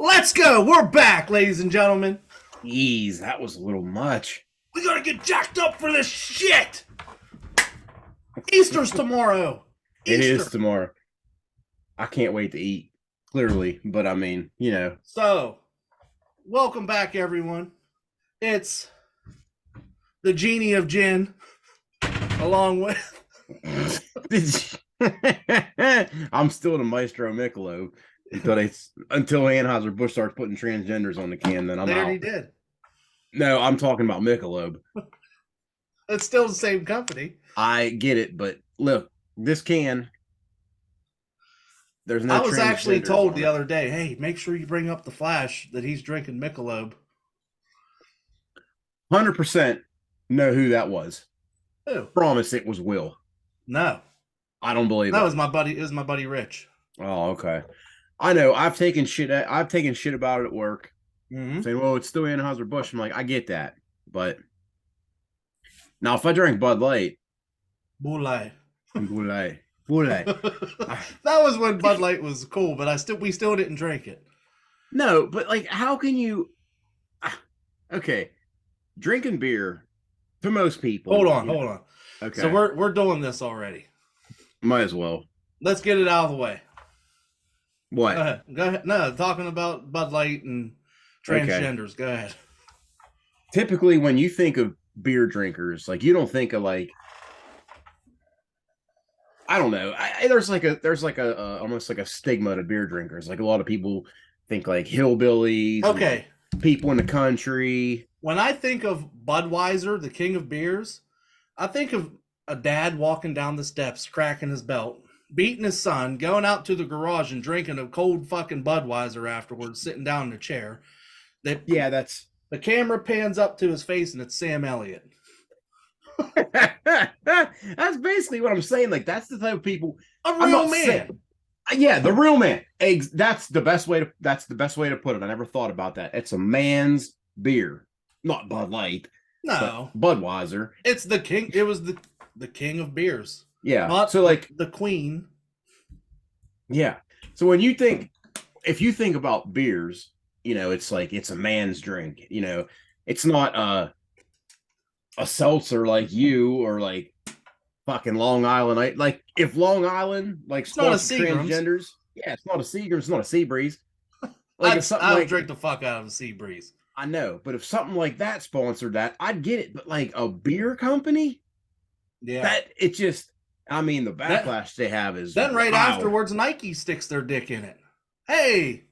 Let's go. We're back, ladies and gentlemen. Jeez, that was a little much. We gotta get jacked up for this shit. Easter's tomorrow. It is tomorrow. I can't wait to eat, clearly, but I mean, So, welcome back, everyone. It's the genie of gin, along with. I'm still the Maestro Michelob until Anheuser-Busch starts putting transgenders on the can. Then I'm They out. already did. No, I'm talking about Michelob. It's still the same company. I get it, but look, this can. There's no. I was actually told the it. other day, hey, make sure you bring up the Flash that he's drinking Michelob. 100% know who that was. Who? Promise it was Will. No. I don't believe that it. was my buddy. It was my buddy Rich. Oh, okay. I know. I've taken shit about it at work. Mm-hmm. Saying, well, it's still Anheuser-Busch. I'm like, I get that. But now if I drink Bud Light. Boulay. That was when Bud Light was cool, but we still didn't drink it. No, but like, how can you? Okay, drinking beer for most people. Hold on. Okay, so we're doing this already. Might as well. Let's get it out of the way. What? Go ahead. No, talking about Bud Light and transgenders. Okay. Go ahead. Typically, when you think of beer drinkers, like you don't think of like. I don't know. There's like a almost like a stigma to beer drinkers. Like a lot of people think like hillbillies. Okay. People in the country. When I think of Budweiser, the king of beers, I think of a dad walking down the steps, cracking his belt, beating his son, going out to the garage and drinking a cold fucking Budweiser afterwards, sitting down in a chair. That's the camera pans up to his face and it's Sam Elliott. That's basically what I'm saying. Like that's the type of people. A real man. Yeah, the real man. That's the best way to put it. I never thought about that. It's a man's beer, not Bud Light. No, Budweiser. It's the king. It was the king of beers. Yeah. Not so like the queen. Yeah. So if you think about beers, it's like it's a man's drink. It's not a seltzer like you or like fucking Long Island. Like if Long Island sponsors transgenders, yeah, it's not a Seagram, it's not a Seabreeze. Like I'll drink the fuck out of a Seabreeze. I know, but if something like that sponsored that, I'd get it. But like a beer company, yeah, the backlash they have is then right afterwards, Nike sticks their dick in it. Hey,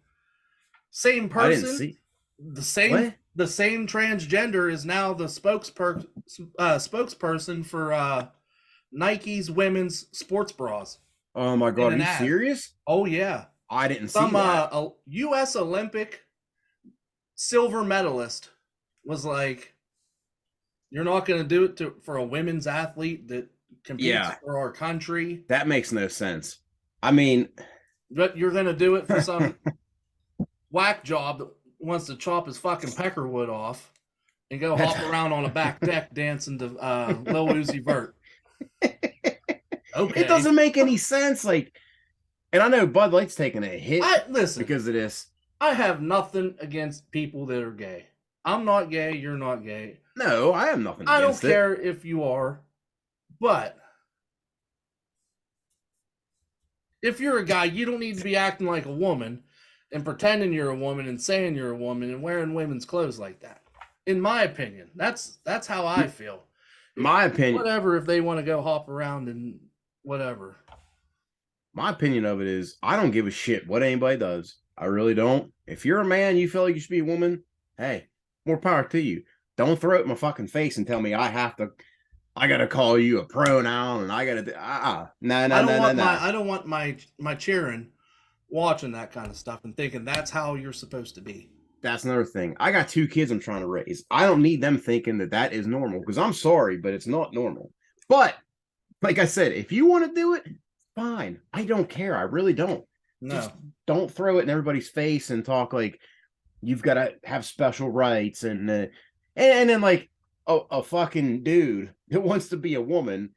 same person, I didn't see the same. What? The same transgender is now the spokesperson for Nike's women's sports bras. Oh my god, are you serious? Oh yeah, I didn't see that. Some U.S. Olympic silver medalist was like, "You're not going to do it for a women's athlete that competes for our country." That makes no sense. I mean, but you're going to do it for some whack job that wants to chop his fucking peckerwood off and go hop around on a back deck dancing to Lil Uzi Vert. Okay. It doesn't make any sense. Like, and I know Bud Light's taking a hit because of this. I have nothing against people that are gay. I'm not gay. You're not gay. No, I have nothing against it. I don't care if you are. But if you're a guy, you don't need to be acting like a woman and pretending you're a woman and saying you're a woman and wearing women's clothes like that. In my opinion, that's how I feel. My opinion. Whatever, if they want to go hop around and whatever. My opinion of it is I don't give a shit what anybody does. I really don't. If you're a man, you feel like you should be a woman, hey, more power to you. Don't throw it in my fucking face and tell me I gotta call you a pronoun and I gotta no. I don't want my cheering watching that kind of stuff and thinking that's how you're supposed to be. That's another thing. I got 2 kids I'm trying to raise. I don't need them thinking that is normal because I'm sorry, but it's not normal. But like I said, if you want to do it, fine. I don't care. I really don't. No. Just don't throw it in everybody's face and talk like you've got to have special rights and then like a fucking dude that wants to be a woman,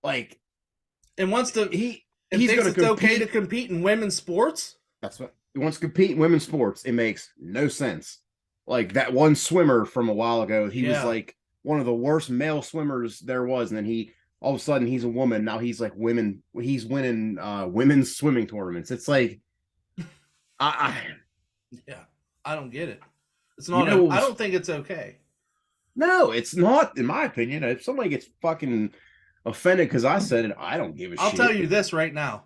like and wants to he's thinks gonna it's okay to compete in women's sports. That's what wants to compete in women's sports. It makes no sense. Like that one swimmer from a while ago, he was like one of the worst male swimmers there was, and then he all of a sudden he's a woman. Now he's like he's winning women's swimming tournaments. It's like I I don't get it. It's not. I don't think it's okay. No, it's not, in my opinion. If somebody gets fucking offended because I said it, I don't give a shit. I'll tell you this right now.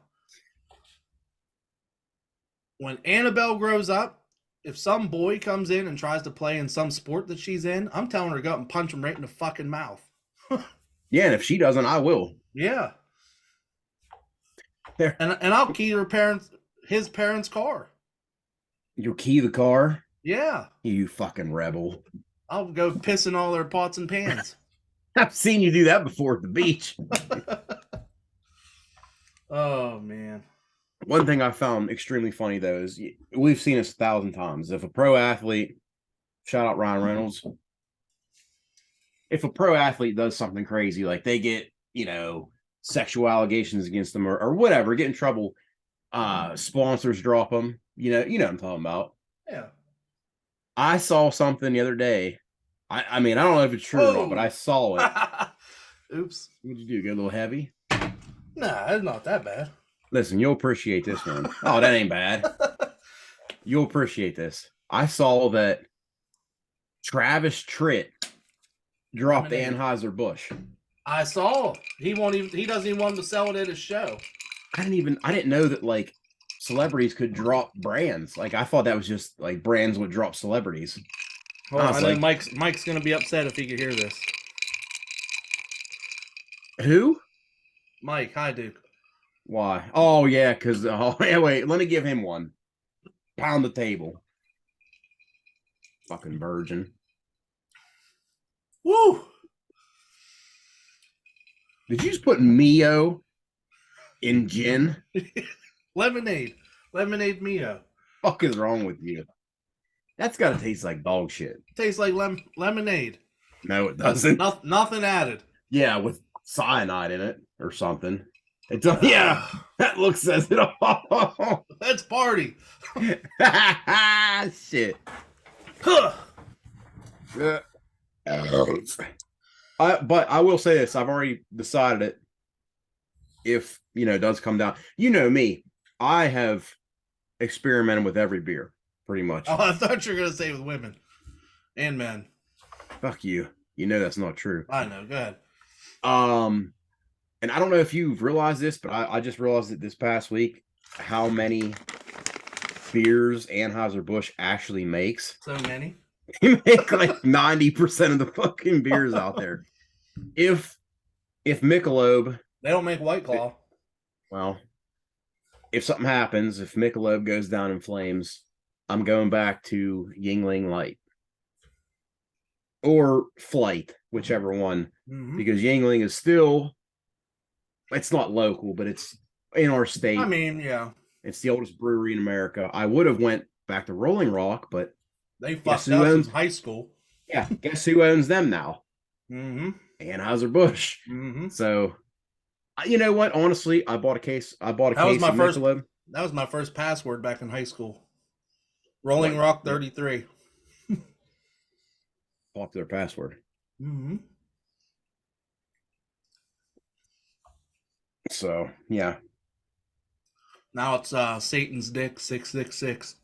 When Annabelle grows up, if some boy comes in and tries to play in some sport that she's in, I'm telling her to go up and punch him right in the fucking mouth. Yeah, and if she doesn't, I will. Yeah. There. And I'll key his parents' car. You'll key the car? Yeah. You fucking rebel. I'll go piss in all their pots and pans. I've seen you do that before at the beach. Oh, man. One thing I found extremely funny, though, is we've seen this 1,000 times. If a pro athlete, shout out Ryan Reynolds, if a pro athlete does something crazy, like they get, sexual allegations against them or whatever, get in trouble, sponsors drop them, you know what I'm talking about. Yeah. I saw something the other day. I mean, I don't know if it's true or not, but I saw it. Oops. What'd you do? Get a little heavy? Nah, it's not that bad. Listen, you'll appreciate this one. Oh, that ain't bad. You'll appreciate this. I saw that Travis Tritt dropped Anheuser-Busch. I saw. He doesn't even want to sell it at his show. I didn't know that like celebrities could drop brands. Like I thought that was just like brands would drop celebrities. Well, I know Mike's gonna be upset if he could hear this. Who? Mike, hi Duke. Why? Oh yeah, because wait, let me give him one. Pound the table. Fucking virgin. Woo! Did you just put Mio in gin? Lemonade Mio. Fuck is wrong with you? That's gotta taste like dog shit. Tastes like lemonade. No, it doesn't. Nothing added. Yeah, with cyanide in it or something. It does. Yeah, that look says it all. Let's party. Shit. But I will say this: I've already decided it. If it does come down, me, I have experimented with every beer, pretty much. Oh, I thought you were gonna say with women and men. Fuck you. That's not true. I know. Go ahead. And I don't know if you've realized this, but I just realized it this past week how many beers Anheuser-Busch actually makes. So many. They make like 90% of the fucking beers out there. If Michelob, they don't make White Claw. Well, if something happens, if Michelob goes down in flames, I'm going back to Yingling Light or Flight, whichever one, because Yingling is still, it's not local, but it's in our state. I mean, yeah, it's the oldest brewery in America. I would have went back to Rolling Rock, but they fucked up since high school. Yeah, guess who owns them now? Anheuser-Busch. So, you know what? Honestly, I bought a case of Michelob. That was my first password back in high school. Rolling Rock 33. Popular password. So, yeah. Now it's Satan's Dick 666.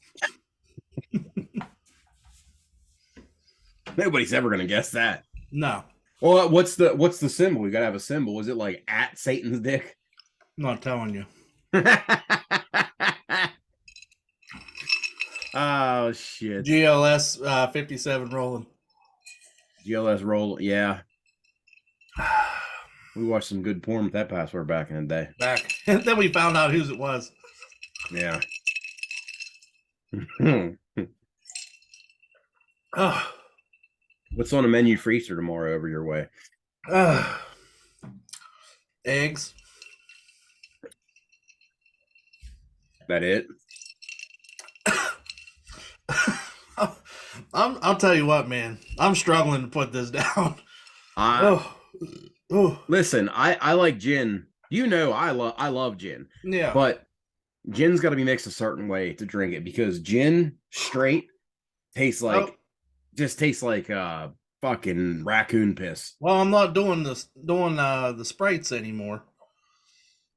Nobody's ever gonna guess that. No. Well, what's the symbol? You gotta have a symbol. Is it like at Satan's Dick? I'm not telling you. Oh shit. GLS 57 rolling. GLS roll, yeah. We watched some good porn with that password back in the day. And then we found out whose it was. Yeah. What's on the menu for Easter tomorrow over your way? Eggs. That it? I'll tell you what, man. I'm struggling to put this down. Listen, I like gin. I love gin. Yeah. But Gin's got to be mixed a certain way to drink it because gin straight tastes like Oh, just tastes like fucking raccoon piss. well, I'm not doing the sprites anymore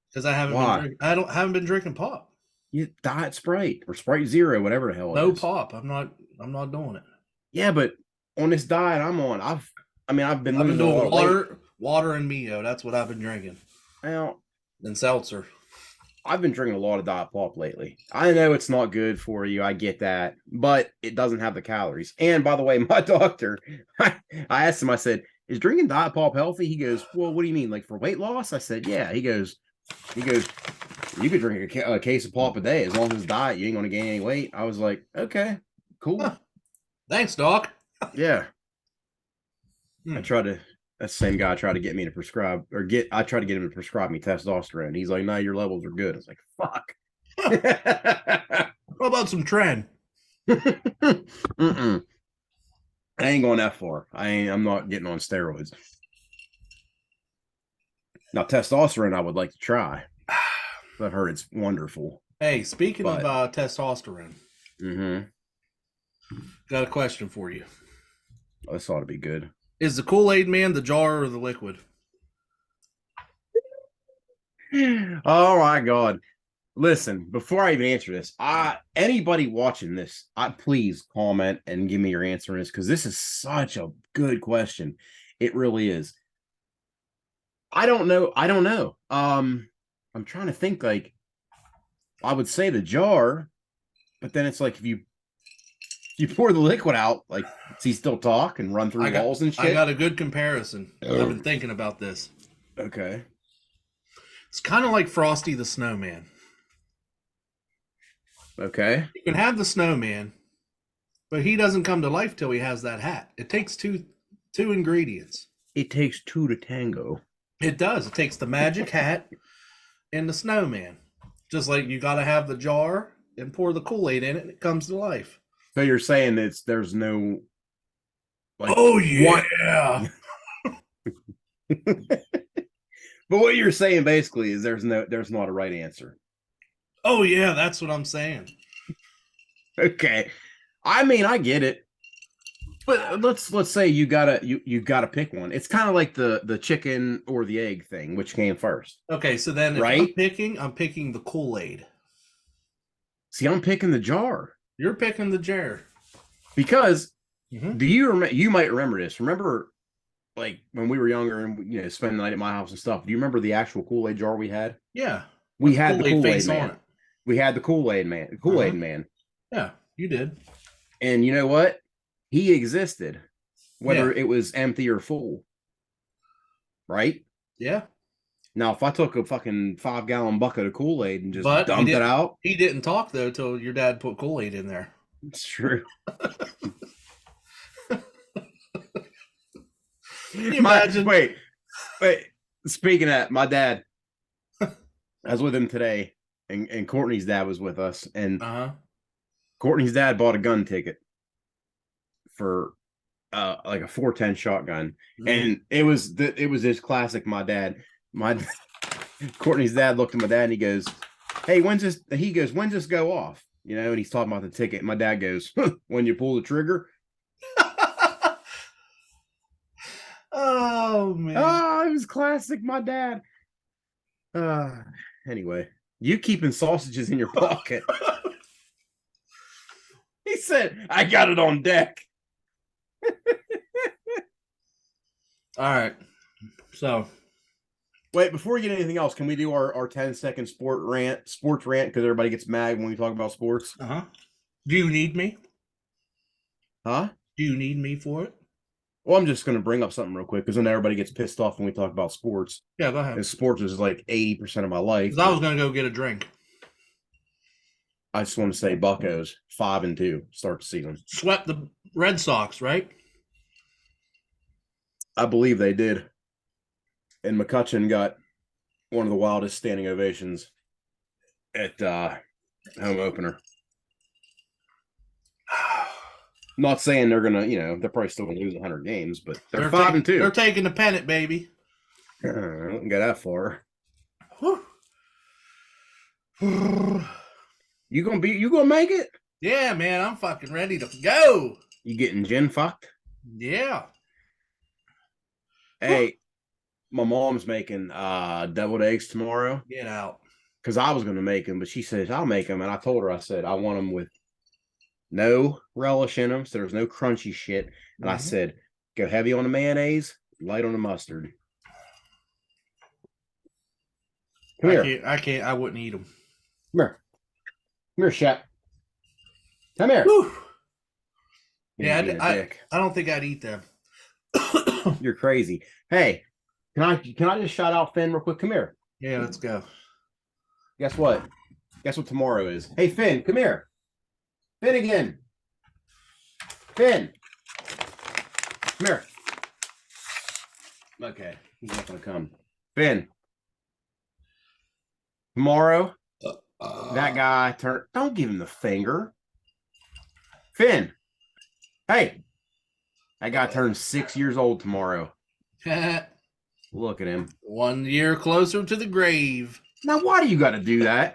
because I haven't been Why? drinking. I don't haven't been drinking pop. You Diet Sprite or Sprite Zero, whatever the hell it No is. pop. I'm not doing it. Yeah, but on this diet I'm on, I've been I've been losing a lot doing of weight. water and Mio. That's what I've been drinking. Now, And seltzer. I've been drinking a lot of Diet Pop lately. I know it's not good for you. I get that, but it doesn't have the calories. And by the way, my doctor, I asked him, I said, is drinking Diet Pop healthy? He goes, well, what do you mean? Like for weight loss? I said, yeah. He goes, you could drink a case of pop a day as long as it's diet. You ain't going to gain any weight. I was like, okay, cool. Huh. Thanks, Doc. Yeah. Hmm. I tried to, that's the same guy tried to get me to prescribe I tried to get him to prescribe me testosterone. He's like, no, your levels are good. I was like, fuck. What about some Tren? Mm-mm. I ain't going that far. I'm not getting on steroids. Now, testosterone, I would like to try. I've heard it's wonderful. Hey, speaking But- of testosterone, Mm-hmm. got a question for you. This ought to be good. Is the Kool-Aid Man the jar or the liquid? Oh my God. Listen, before I even answer this, anybody watching this, please comment and give me your answer on this because this is such a good question. It really is. I don't know. I'm trying to think. Like, I would say the jar, but then it's like if you pour the liquid out, like, does he still talk and run through walls and shit? I got a good comparison. I've been thinking about this. Okay. It's kind of like Frosty the Snowman. Okay. You can have the snowman, but he doesn't come to life till he has that hat. It takes two ingredients. It takes two to tango. It does. It takes the magic hat and the snowman. Just like you got to have the jar and pour the Kool-Aid in it, and it comes to life. So you're saying there's no like Oh yeah. But what you're saying basically is there's not a right answer. Oh yeah, that's what I'm saying. Okay. I mean, I get it. But let's say you gotta pick one. It's kind of like the chicken or the egg thing, which came first. Okay, so then if Right? I'm picking the Kool-Aid. See, I'm picking the jar. You're picking the jar. Because Mm-hmm. you might remember this. Remember like when we were younger and spending the night at my house and stuff. Do you remember the actual Kool-Aid jar we had? Yeah. We had the Kool-Aid Kool-Aid face man. on it. We had the Kool-Aid man. Man. Yeah, you did. And you know what? He existed, whether it was empty or full. Right? Yeah. Now, if I took a fucking 5-gallon bucket of Kool-Aid and just But dumped it out, he didn't talk though till your dad put Kool-Aid in there. it's true. Can you imagine? Wait. Speaking of that, my dad, I was with him today, and Courtney's dad was with us, and Courtney's dad bought a gun ticket for like a 410 shotgun, and it was this classic. Courtney's dad looked at my dad and he goes, "Hey, when's this go off?" And he's talking about the ticket. My dad goes, "When you pull the trigger." Oh man. Oh, it was classic, my dad. Anyway, you keeping sausages in your pocket. He said, "I got it on deck." All right. So wait, before we get anything else, can we do our 10-second sports rant? Because everybody gets mad when we talk about sports. Do you need me? Huh? Do you need me for it? Well, I'm just going to bring up something real quick because then everybody gets pissed off when we talk about sports. Yeah, go ahead. And sports is like 80% of my life. Because I was going to go get a drink. I just want to say Buccos 5-2 start the season. Swept the Red Sox, right? I believe they did. And McCutcheon got one of the wildest standing ovations at home opener. Not saying they're gonna, they're probably still gonna lose 100 games, but they're 5-2. They're taking the pennant, baby. I don't get that far. Whew. You gonna make it? Yeah, man, I'm fucking ready to go. You getting gin fucked? Yeah. Hey, my mom's making deviled eggs tomorrow Get out. because I was gonna make them, but she says I'll make them, and I told her I said I want them with no relish in them, so there's no crunchy shit. And I said go heavy on the mayonnaise, light on the mustard. Come here. I can't. I wouldn't eat them. Come here. Come here, Shep. Come here. Whew. You're Yeah, being a dick. I don't think I'd eat them. You're crazy. Hey, can I just shout out Finn real quick? Come here. Yeah, let's go. Guess what? Guess what tomorrow is? Hey, Finn, come here. Finn again. Finn. Come here. Okay, he's not gonna come. Finn. Tomorrow, that guy turned. Don't give him the finger. Finn. Hey. That guy turns 6 years old tomorrow. Look at him. 1 year closer to the grave. Now, why do you got to do that?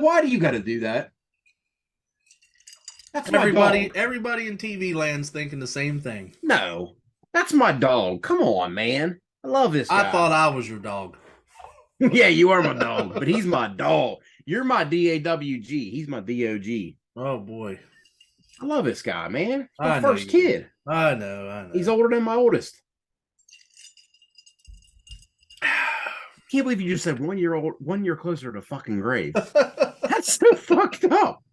Why do you got to do that? That's everybody. my dog. Everybody in TV land's thinking the same thing. No, that's my dog. Come on, man. I love this guy. I thought I was your dog. Yeah, you are my dog, but he's my dog. You're my DAWG. He's my DOG. Oh boy, I love this guy, man. I My know first you kid. I know. He's older than my oldest. Can't believe you just said 1 year old, 1 year closer to fucking grave. That's so fucked up.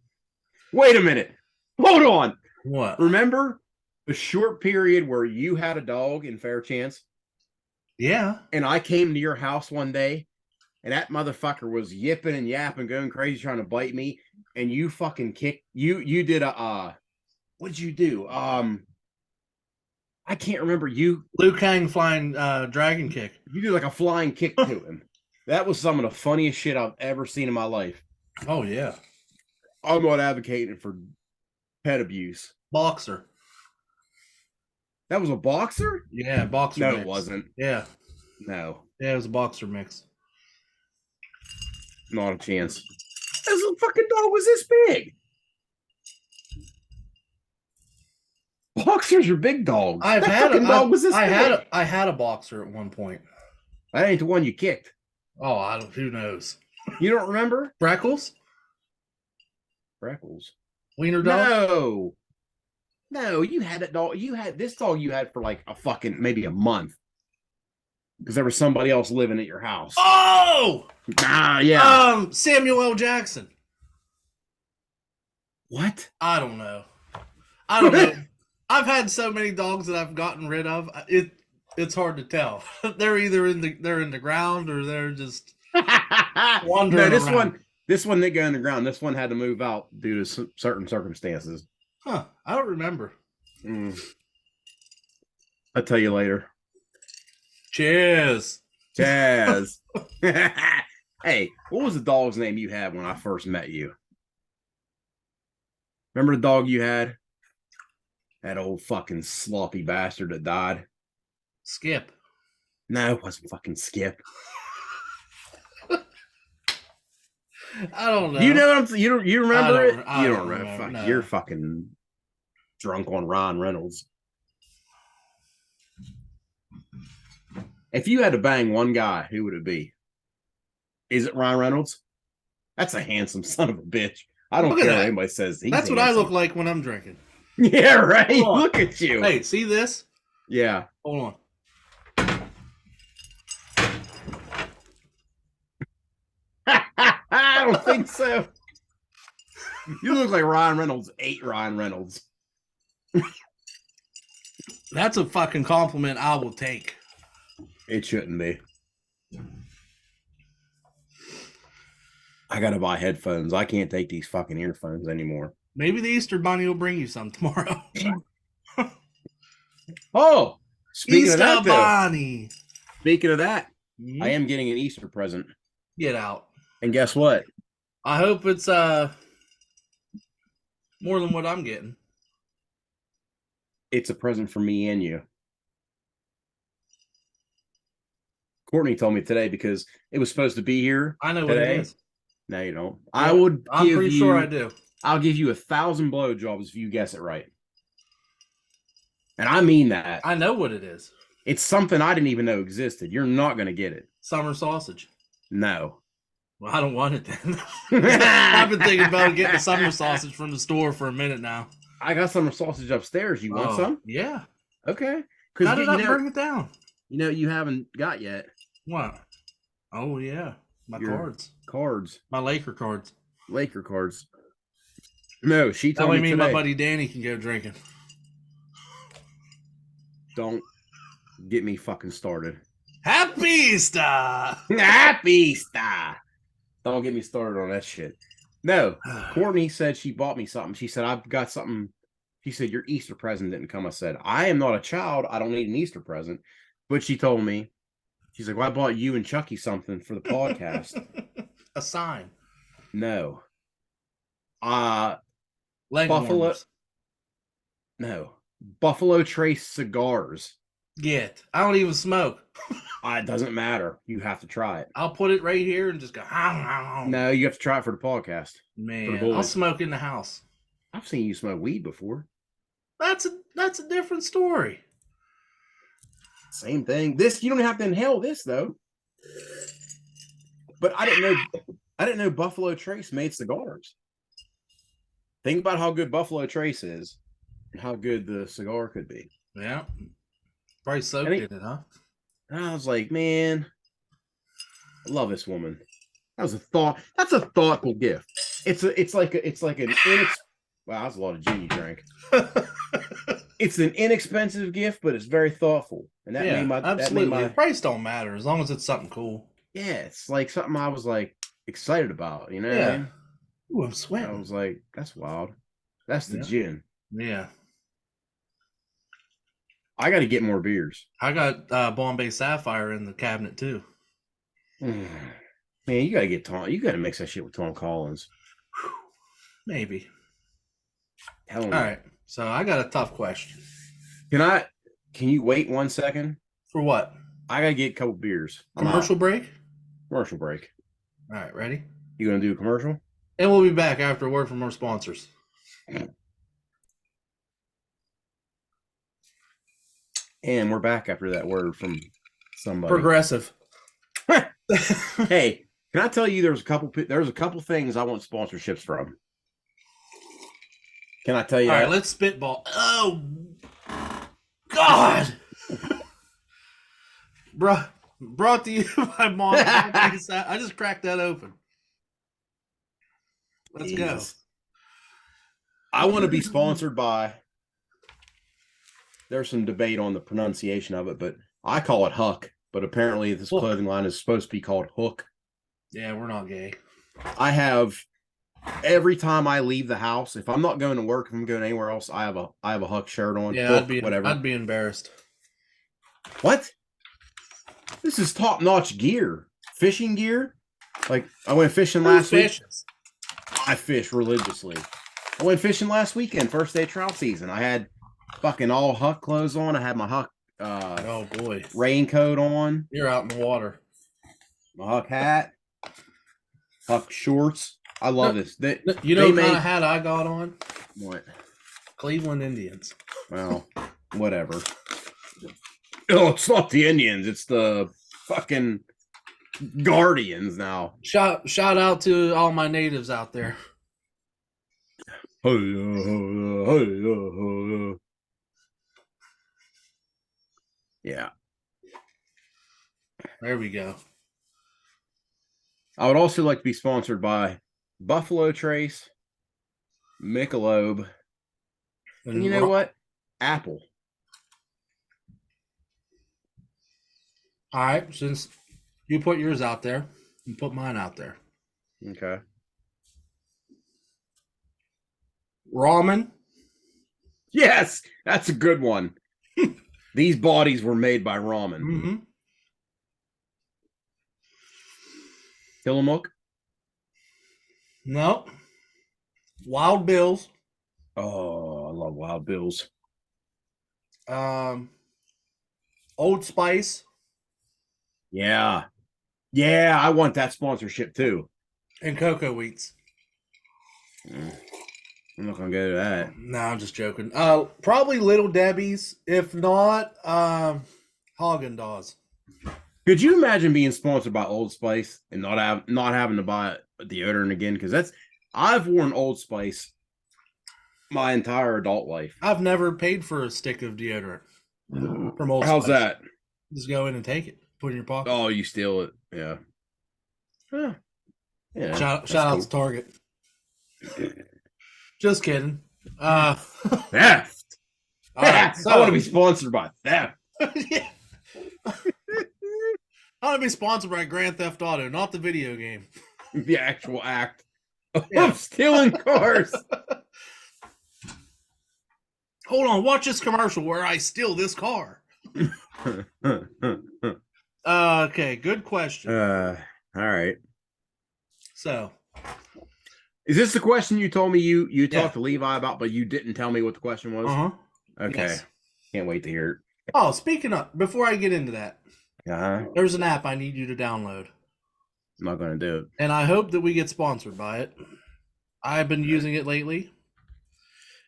Wait a minute. Hold on. What? Remember the short period where you had a dog in Fairchance? Yeah. And I came to your house one day and that motherfucker was yipping and yapping, going crazy, trying to bite me. And you fucking kicked, you did a, what did you do? I can't remember. Liu Kang flying dragon kick. You did like a flying kick to him. That was some of the funniest shit I've ever seen in my life. Oh yeah. I'm not advocating for pet abuse. Boxer. That was a boxer? Yeah, boxer. No, mix. it wasn't. Yeah. No. Yeah, it was a boxer mix. Not a chance. This fucking dog was this big. Boxers are big dogs. I had a boxer at one point. That ain't the one you kicked. Oh, who knows? You don't remember? Freckles? Freckles. Wiener dog? No, you had that dog. You had this dog you had for like a fucking maybe a month. Because there was somebody else living at your house. Oh! Yeah. Samuel L. Jackson. What? I don't know. I've had so many dogs that I've gotten rid of. It's hard to tell. They're either in the ground or they're just wandering around. This one didn't go in the ground. This one had to move out due to certain circumstances. Huh? I don't remember. I'll tell you later. Cheers. Chaz. Hey, what was the dog's name you had when I first met you? Remember the dog you had? That old fucking sloppy bastard that died? Skip. No, it wasn't fucking Skip. I don't know. You know what I'm saying? You remember it? You don't remember. Fuck, no. You're fucking drunk on Ryan Reynolds. If you had to bang one guy, who would it be? Is it Ryan Reynolds? That's a handsome son of a bitch. I don't care what anybody says. That's what I look like when I'm drinking. Yeah, right. Look at you. Hey, see this? Yeah. Hold on. I don't think so. You look like Ryan Reynolds ate Ryan Reynolds. That's a fucking compliment I will take. It shouldn't be. I gotta buy headphones. I can't take these fucking earphones anymore. Maybe the Easter Bunny will bring you some tomorrow. Oh, speaking Easter of that, Bunny. Speaking of that, Mm-hmm. I am getting an Easter present. Get out. And guess what? I hope it's more than what I'm getting. It's a present for me and you. Courtney told me today because it was supposed to be here. I know today, what it is. No, you don't. Yeah, I'm pretty sure I do. I'll give you 1,000 blowjobs if you guess it right. And I mean that. I know what it is. It's something I didn't even know existed. You're not going to get it. Summer sausage. No. Well, I don't want it then. I've been thinking about getting the summer sausage from the store for a minute now. I got summer sausage upstairs. You want some? Yeah. Okay. How did I bring it down? You know, you haven't got yet. What? Oh, yeah. Your cards. My Laker cards. No, she told me today. My buddy Danny can go drinking. Don't get me fucking started. Happy Easter! Happy Easter! Don't get me started on that shit. No, Courtney said she bought me something. She said, I've got something. She said, your Easter present didn't come. I said, I am not a child. I don't need an Easter present. But she told me, she's like, well, I bought you and Chucky something for the podcast. A sign. No. Leg Buffalo. warmers. No. Buffalo Trace cigars. Get. I don't even smoke. It doesn't matter. You have to try it. I'll put it right here and just go. No, you have to try it for the podcast. Man, I'll smoke in the house. I've seen you smoke weed before. That's a different story. Same thing. This, you don't have to inhale this though. But I didn't know Buffalo Trace made cigars. Think about how good Buffalo Trace is and how good the cigar could be. Yeah. Probably soaked in it, huh? And I was like, man, I love this woman. That's a thoughtful gift. It's like an wow, that's a lot of gin you drank. It's an inexpensive gift, but it's very thoughtful. And that made my absolutely. The price don't matter as long as it's something cool. Yeah, it's like something I was like excited about, you know? Yeah. What I mean? Ooh, I'm sweating. I was like, that's wild. That's the gin. Yeah. I got to get more beers. I got Bombay Sapphire in the cabinet too. Man, you got to get Tom. You got to mix that shit with Tom Collins. Maybe. Hell no. All right. So I got a tough question. Can you wait 1 second? For what? I got to get a couple beers. Commercial break? Commercial break. All right. Ready? You going to do a commercial? And we'll be back after a word from our sponsors. And we're back after that word from somebody. Progressive. Hey, can I tell you there's a couple things I want sponsorships from. Can I tell you All that? right, let's spitball. Oh, God. Brought to you by Mom. I just cracked that open. Let's go. I want to be sponsored by. There's some debate on the pronunciation of it, but I call it Huck. But apparently, this clothing line is supposed to be called Hook. Yeah, we're not gay. I have every time I leave the house, if I'm not going to work, if I'm going anywhere else, I have a Huck shirt on. Yeah, Hook, I'd be embarrassed. What? This is top-notch gear, fishing gear. Like I went fishing last week. I fish religiously. I went fishing last weekend, first day of trout season. I had fucking all Huck clothes on. I had my Huck oh boy, raincoat on. You're out in the water. My Huck hat, Huck shorts. I love this. You know what kind of hat I got on? What? Cleveland Indians. Well, whatever. Oh, it's not the Indians. It's the fucking Guardians now. Shout out to all my natives out there. Yeah. There we go. I would also like to be sponsored by Buffalo Trace, Michelob, and you know what? Apple. All right, since you put yours out there, you put mine out there. Okay. Ramen. Yes, that's a good one. These bodies were made by ramen. Mm-hmm. Tillamook? No. Wild Bills. Oh, I love Wild Bills. Old Spice. Yeah. Yeah, I want that sponsorship too. And cocoa wheats. I'm not gonna go to that. No, I'm just joking. Probably Little Debbie's. If not, Haagen-Dazs. Could you imagine being sponsored by Old Spice and not having to buy a deodorant again? Because I've worn Old Spice my entire adult life. I've never paid for a stick of deodorant from Old How's Spice. that? Just go in and take it. Put it in your pocket. Oh, you steal it? Yeah. Huh. Yeah. Shout out to Target. Just kidding. Theft. All right, so, I want to be sponsored by theft. Yeah. I want to be sponsored by Grand Theft Auto, not the video game. The actual act of stealing cars. Hold on, watch this commercial where I steal this car. Okay, good question. All right. So, is this the question you told me you talked to Levi about, but you didn't tell me what the question was? Okay. Yes. Can't wait to hear it. Oh, speaking of, before I get into that, Uh-huh. there's an app I need you to download. I'm not going to do it. And I hope that we get sponsored by it. I've been using it lately.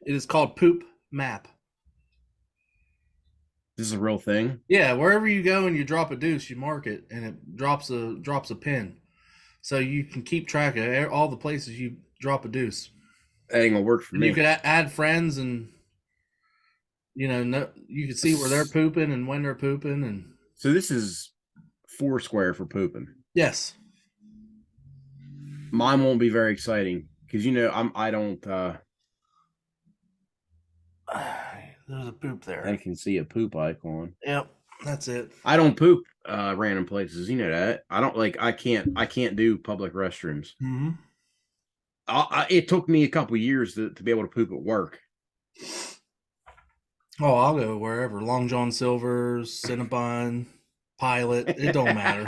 It is called Poop Map. This is a real thing? Yeah, wherever you go and you drop a deuce, you mark it, and it drops a pin. So you can keep track of all the places you drop a deuce. That ain't going to work for And me. you could add friends, and you can see where they're pooping and when they're pooping. And so this is Foursquare for pooping. Yes. Mine won't be very exciting because I don't. There's a poop there. I can see a poop icon. Yep, that's it. I don't poop random places. You know that. I don't I can't do public restrooms. Mm-hmm. It took me a couple years to be able to poop at work. Oh, I'll go wherever. Long John Silver's, Cinnabon, Pilot. It don't matter.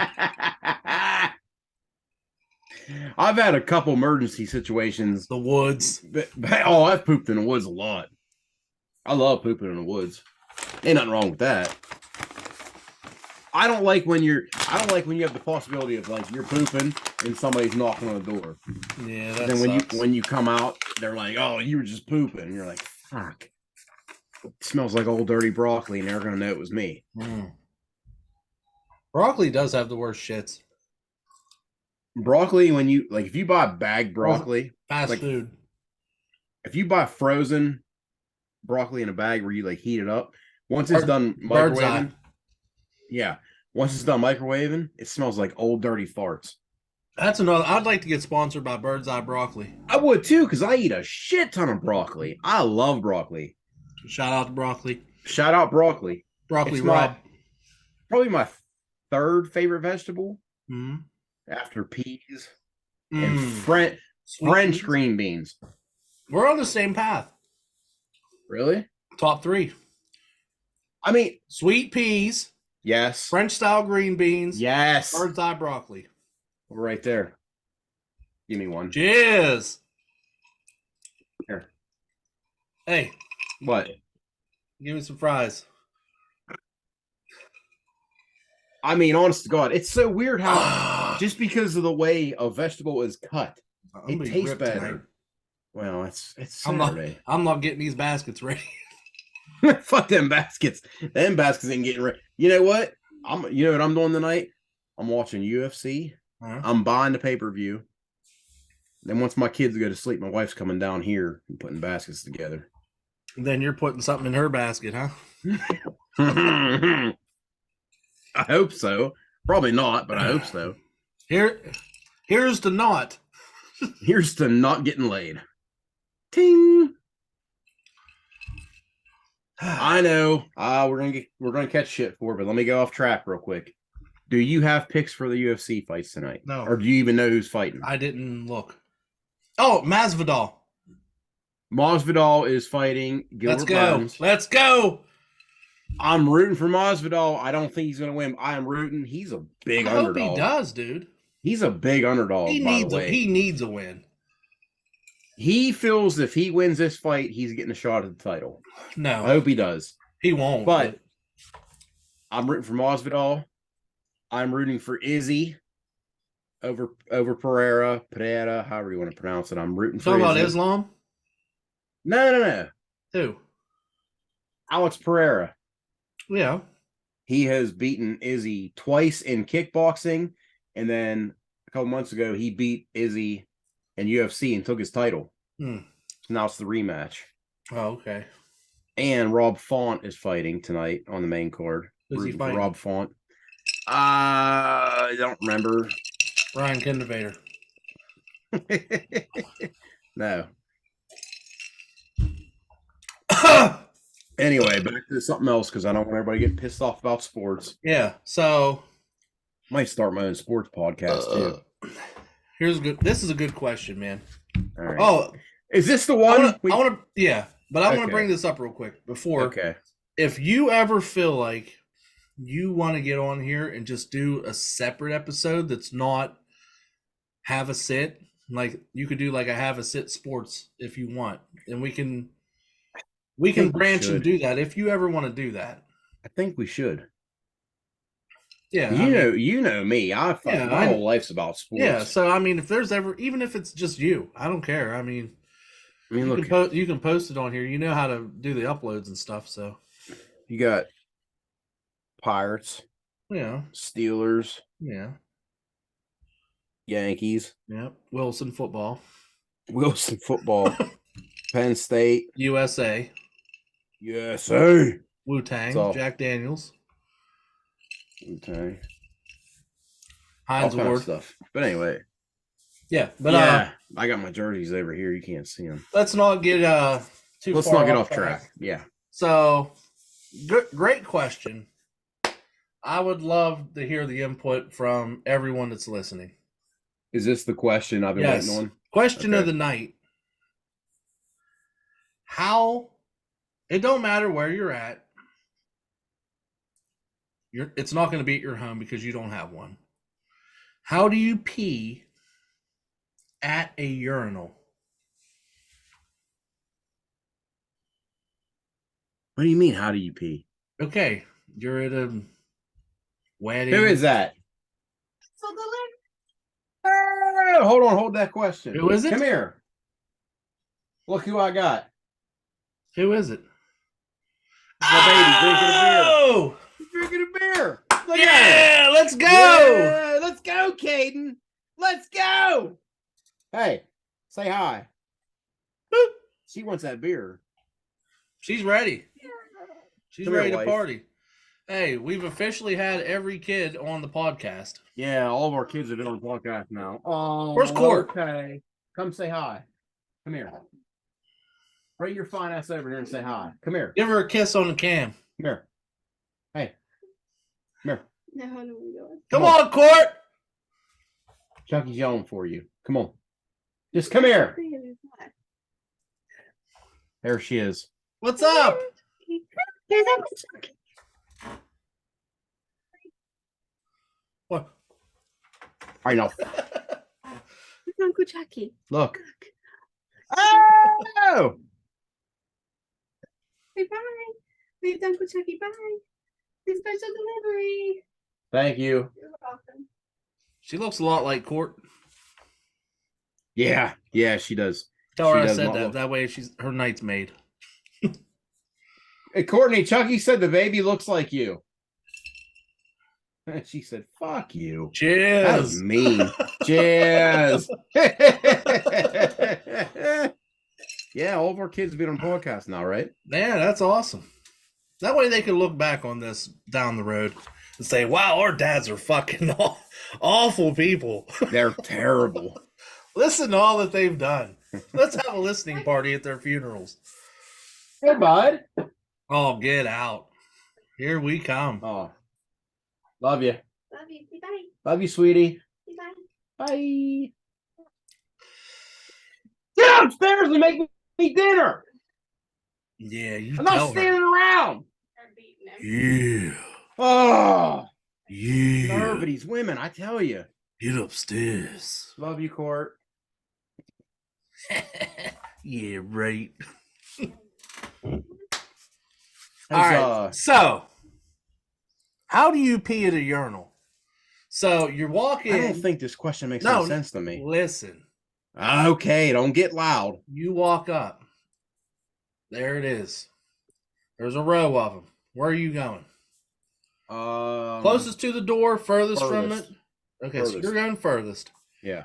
I've had a couple emergency situations. The woods. I've pooped in the woods a lot. I love pooping in the woods. Ain't nothing wrong with that. I don't like when you have the possibility of like you're pooping and somebody's knocking on the door. Yeah, that then sucks. when you come out, they're like, "Oh, you were just pooping." And you're like, "Fuck." It smells like old dirty broccoli, and they're gonna know it was me. Broccoli does have the worst shits. Broccoli, when you if you buy bagged broccoli, fast food. If you buy frozen broccoli in a bag where you heat it up, once it's done microwaving, once it's done microwaving, it smells like old dirty farts. That's another. I'd like to get sponsored by Bird's Eye Broccoli. I would too, because I eat a shit ton of broccoli. I love broccoli. Shout out to broccoli. Shout out broccoli. Broccoli Rob. Probably my third favorite vegetable after peas and French green beans. We're on the same path. Really? Top 3. I mean, sweet peas. Yes. French style green beans. Yes. Bird's eye broccoli. We're right there. Give me one. Cheers. Here. Hey. What? Give me some fries. I mean, honest to God, it's so weird how just because of the way a vegetable is cut, it tastes better. Tonight. Well, it's Saturday. I'm not getting these baskets ready. Fuck them baskets. Them baskets ain't getting ready. You know what? You know what I'm doing tonight? I'm watching UFC. I'm buying the pay-per-view. Then once my kids go to sleep, my wife's coming down here and putting baskets together. Then you're putting something in her basket, huh? I hope so. Probably not, but I hope so. Here's the knot. Here's to not getting laid. Ting. I know. We're gonna catch shit for it, but let me go off track real quick. Do you have picks for the UFC fights tonight? No. Or do you even know who's fighting? I didn't look. Oh, Masvidal. Masvidal is fighting Gilbert Burns. Let's go. I'm rooting for Masvidal. I don't think he's going to win. I am rooting. He's a big underdog. I hope he does, dude. He's a big underdog, he needs a win. He feels if he wins this fight, he's getting a shot at the title. No. I hope he does. He won't. But I'm rooting for Masvidal. I'm rooting for Izzy. over Pereira, however you want to pronounce it. I'm rooting for Talking about Izzy. Islam? No. Who? Alex Pereira. Yeah. He has beaten Izzy twice in kickboxing, and then a couple months ago he beat Izzy in UFC and took his title. Hmm. So now it's the rematch. Oh, okay. And Rob Font is fighting tonight on the main card. Who's he Rooting for fighting? Rob Font. I don't remember. Ryan Kindervater. No. Anyway, back to something else because I don't want everybody to get pissed off about sports. Yeah. So Might start my own sports podcast too. here's good. This is a good question, man. All right. Oh, is this the one? I want to. Yeah, but I want to Okay. bring this up real quick before. Okay. If you ever feel like you want to get on here and just do a separate episode that's not have a sit, like you could do like a have a sit sports if you want, and we can branch and do that if you ever want to do that. I think we should. Yeah, you know me. My whole life's about sports. Yeah, so I mean, if there's ever, even if it's just you, I don't care. I mean, look, you can post it on here. You know how to do the uploads and stuff. So you got Pirates, yeah, Steelers, yeah, Yankees, Wilson football, Penn State, USA, Wu-Tang, Jack Daniels, Wu-Tang, Heinz all kind of Ward stuff. But anyway, yeah, but I got my jerseys over here. You can't see them. Let's not get let's not get off track. Yeah. So, great question. I would love to hear the input from everyone that's listening. Is this the question I've been waiting on? Question of the night. It don't matter where you're at. It's not going to be at your home because you don't have one. How do you pee at a urinal? What do you mean, how do you pee? Okay, you're at a wedding. Who is that? Hold that question. Who is it? Come here. Look who I got. Who is it? My baby drinking a beer. Look yeah, let's go. Yeah, let's go, Caden. Let's go. Hey, say hi. Boop. She wants that beer. She's ready. She's Come ready here, to wife. party. Hey, we've officially had every kid on the podcast. Yeah, all of our kids are doing podcast now. Oh, where's Court? Okay, come say hi. Come here. Bring your fine ass over here and say hi. Come here. Give her a kiss on the cam. Come here. Hey. Come here. No, I don't want to go. Come on, Court. Chucky's yelling for you. Come on. Just come here. There she is. What's up? There's Uncle Chucky. What? I know. It's Uncle Chucky. Look. Oh! Say bye. Wave to Uncle Chucky. Bye. It's special delivery. Thank you. You're welcome. She looks a lot like Court. Yeah, she does. Tell her She I does said not that. look- That way her night's made. Hey, Courtney, Chucky said the baby looks like you. And she said, fuck you. That was Cheers. mean. Cheers. Yeah, all of our kids have been on podcasts now, right? Yeah, that's awesome. That way they can look back on this down the road and say, wow, our dads are fucking awful people. They're terrible. Listen to all that they've done. Let's have a listening party at their funerals. Hey, bud. Oh, get out. Here we come. Oh, love you. Love you. Say bye. Love you, sweetie. Say bye. Bye. Get upstairs and make me dinner. Yeah, you I'm tell not her. standing around. They're beating him. Yeah. Oh, Yeah. nerve of these women, I tell you. Get upstairs. Love you, Court. Yeah, right. How's, All right. So, how do you pee at a urinal? So you walk in. I don't think this question makes No, any sense to me. listen. Okay, don't get loud. You walk up. There it is. There's a row of them. Where are you going? Closest to the door, furthest from it. Furthest. Okay, so Furthest. you're going furthest. Yeah.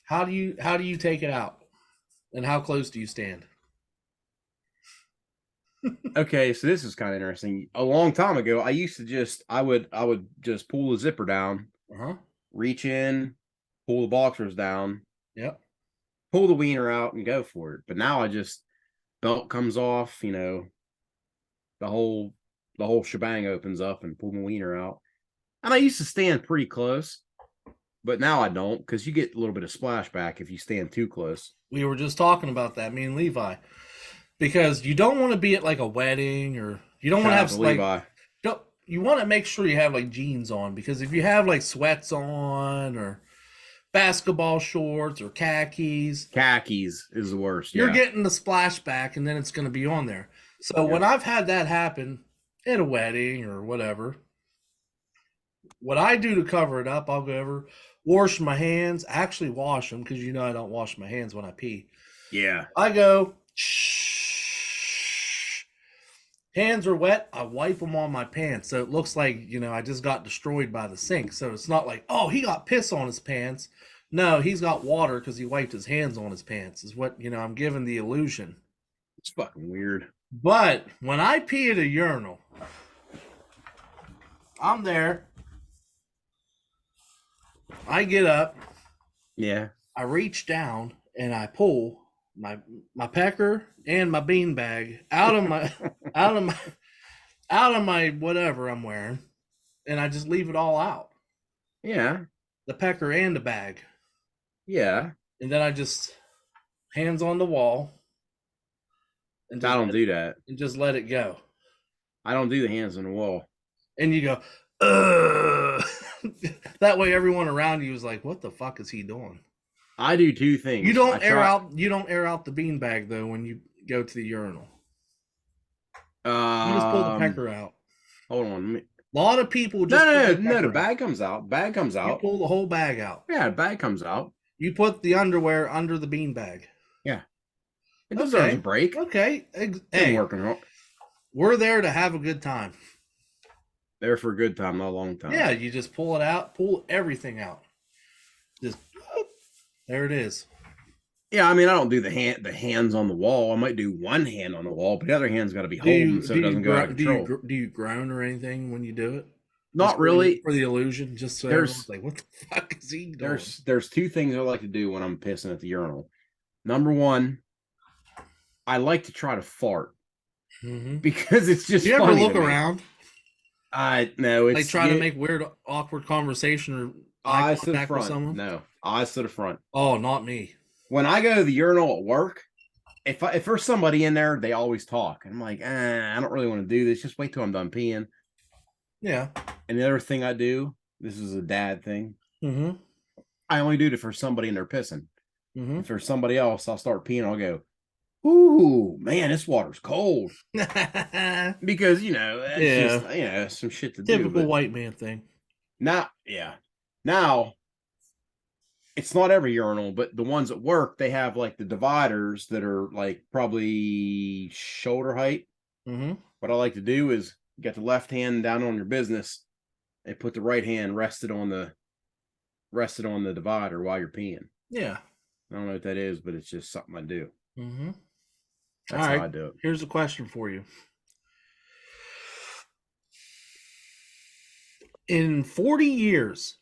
How do you take it out? And how close do you stand? Okay, so this is kind of interesting. A long time ago, I used to I would just pull the zipper down, Uh-huh. reach in, pull the boxers down, Yep. pull the wiener out, and go for it. But now I just belt comes off, the whole shebang opens up and pull the wiener out. And I used to stand pretty close, but now I don't because you get a little bit of splashback if you stand too close. We were just talking about that, me and Levi. Because you don't want to be at like a wedding, or you don't want to have like Levi. you want to make sure you have like jeans on, because if you have like sweats on or basketball shorts or khakis Khakis is the worst. you're Yeah. getting the splashback, and then it's going to be on there. So Yeah. when I've had that happen at a wedding or whatever, what I do to cover it up, I'll go over, wash my hands, actually wash them, because I don't wash my hands when I pee. Yeah. I go, hands are wet, I wipe them on my pants. So it looks like, I just got destroyed by the sink. So it's not like, oh, he got piss on his pants. No, he's got water because he wiped his hands on his pants, is what, I'm giving the illusion. It's fucking weird. But when I pee at a urinal, I'm there. I get up. Yeah. I reach down and I pull my pecker and my beanbag out of my whatever I'm wearing, and I just leave it all out. Yeah. The pecker and the bag. Yeah. And then I just hands on the wall. And I don't do that. And just let it go. I don't do the hands on the wall. And you go, ugh. That way everyone around you is like, what the fuck is he doing? I do two things. You don't air out the beanbag though when you go to the urinal. You just pull the pecker out. Hold on. A lot of people just No, the bag comes out. Bag comes out. You pull the whole bag out. Yeah, the bag comes out. You put the underwear under the beanbag. Yeah. It deserves a break. Okay. Hey, working wrong. We're there to have a good time. There for a good time, not a long time. Yeah, you just pull it out, pull everything out. Just there it is. Yeah, I mean, I don't do the hands on the wall. I might do one hand on the wall, but the other hand's got to be holding so it doesn't go out of control. Do you groan or anything when you do it? Not really. For the illusion, just so everyone's like, what the fuck is he doing? There's two things I like to do when I'm pissing at the urinal. Number one, I like to try to fart because it's just. You ever look around? No, it's like try to make weird, awkward conversation or eyes to the front. With someone? No, eyes to the front. Oh, not me. When I go to the urinal at work, if there's somebody in there, they always talk. And I'm like, I don't really want to do this. Just wait till I'm done peeing. Yeah. And the other thing I do, this is a dad thing. Mm-hmm. I only do it for somebody and they're pissing. Mm-hmm. If there's somebody else, I'll start peeing. I'll go, ooh, man, this water's cold. Because, it's just, some shit to do. Typical white man thing. Now, it's not every urinal, but the ones at work, they have like the dividers that are like probably shoulder height. Mm-hmm. What I like to do is get the left hand down on your business and put the right hand rested on the divider while you're peeing. Yeah. I don't know what that is, but it's just something I do. Mm-hmm. That's how I do it. Here's a question for you. In 40 years,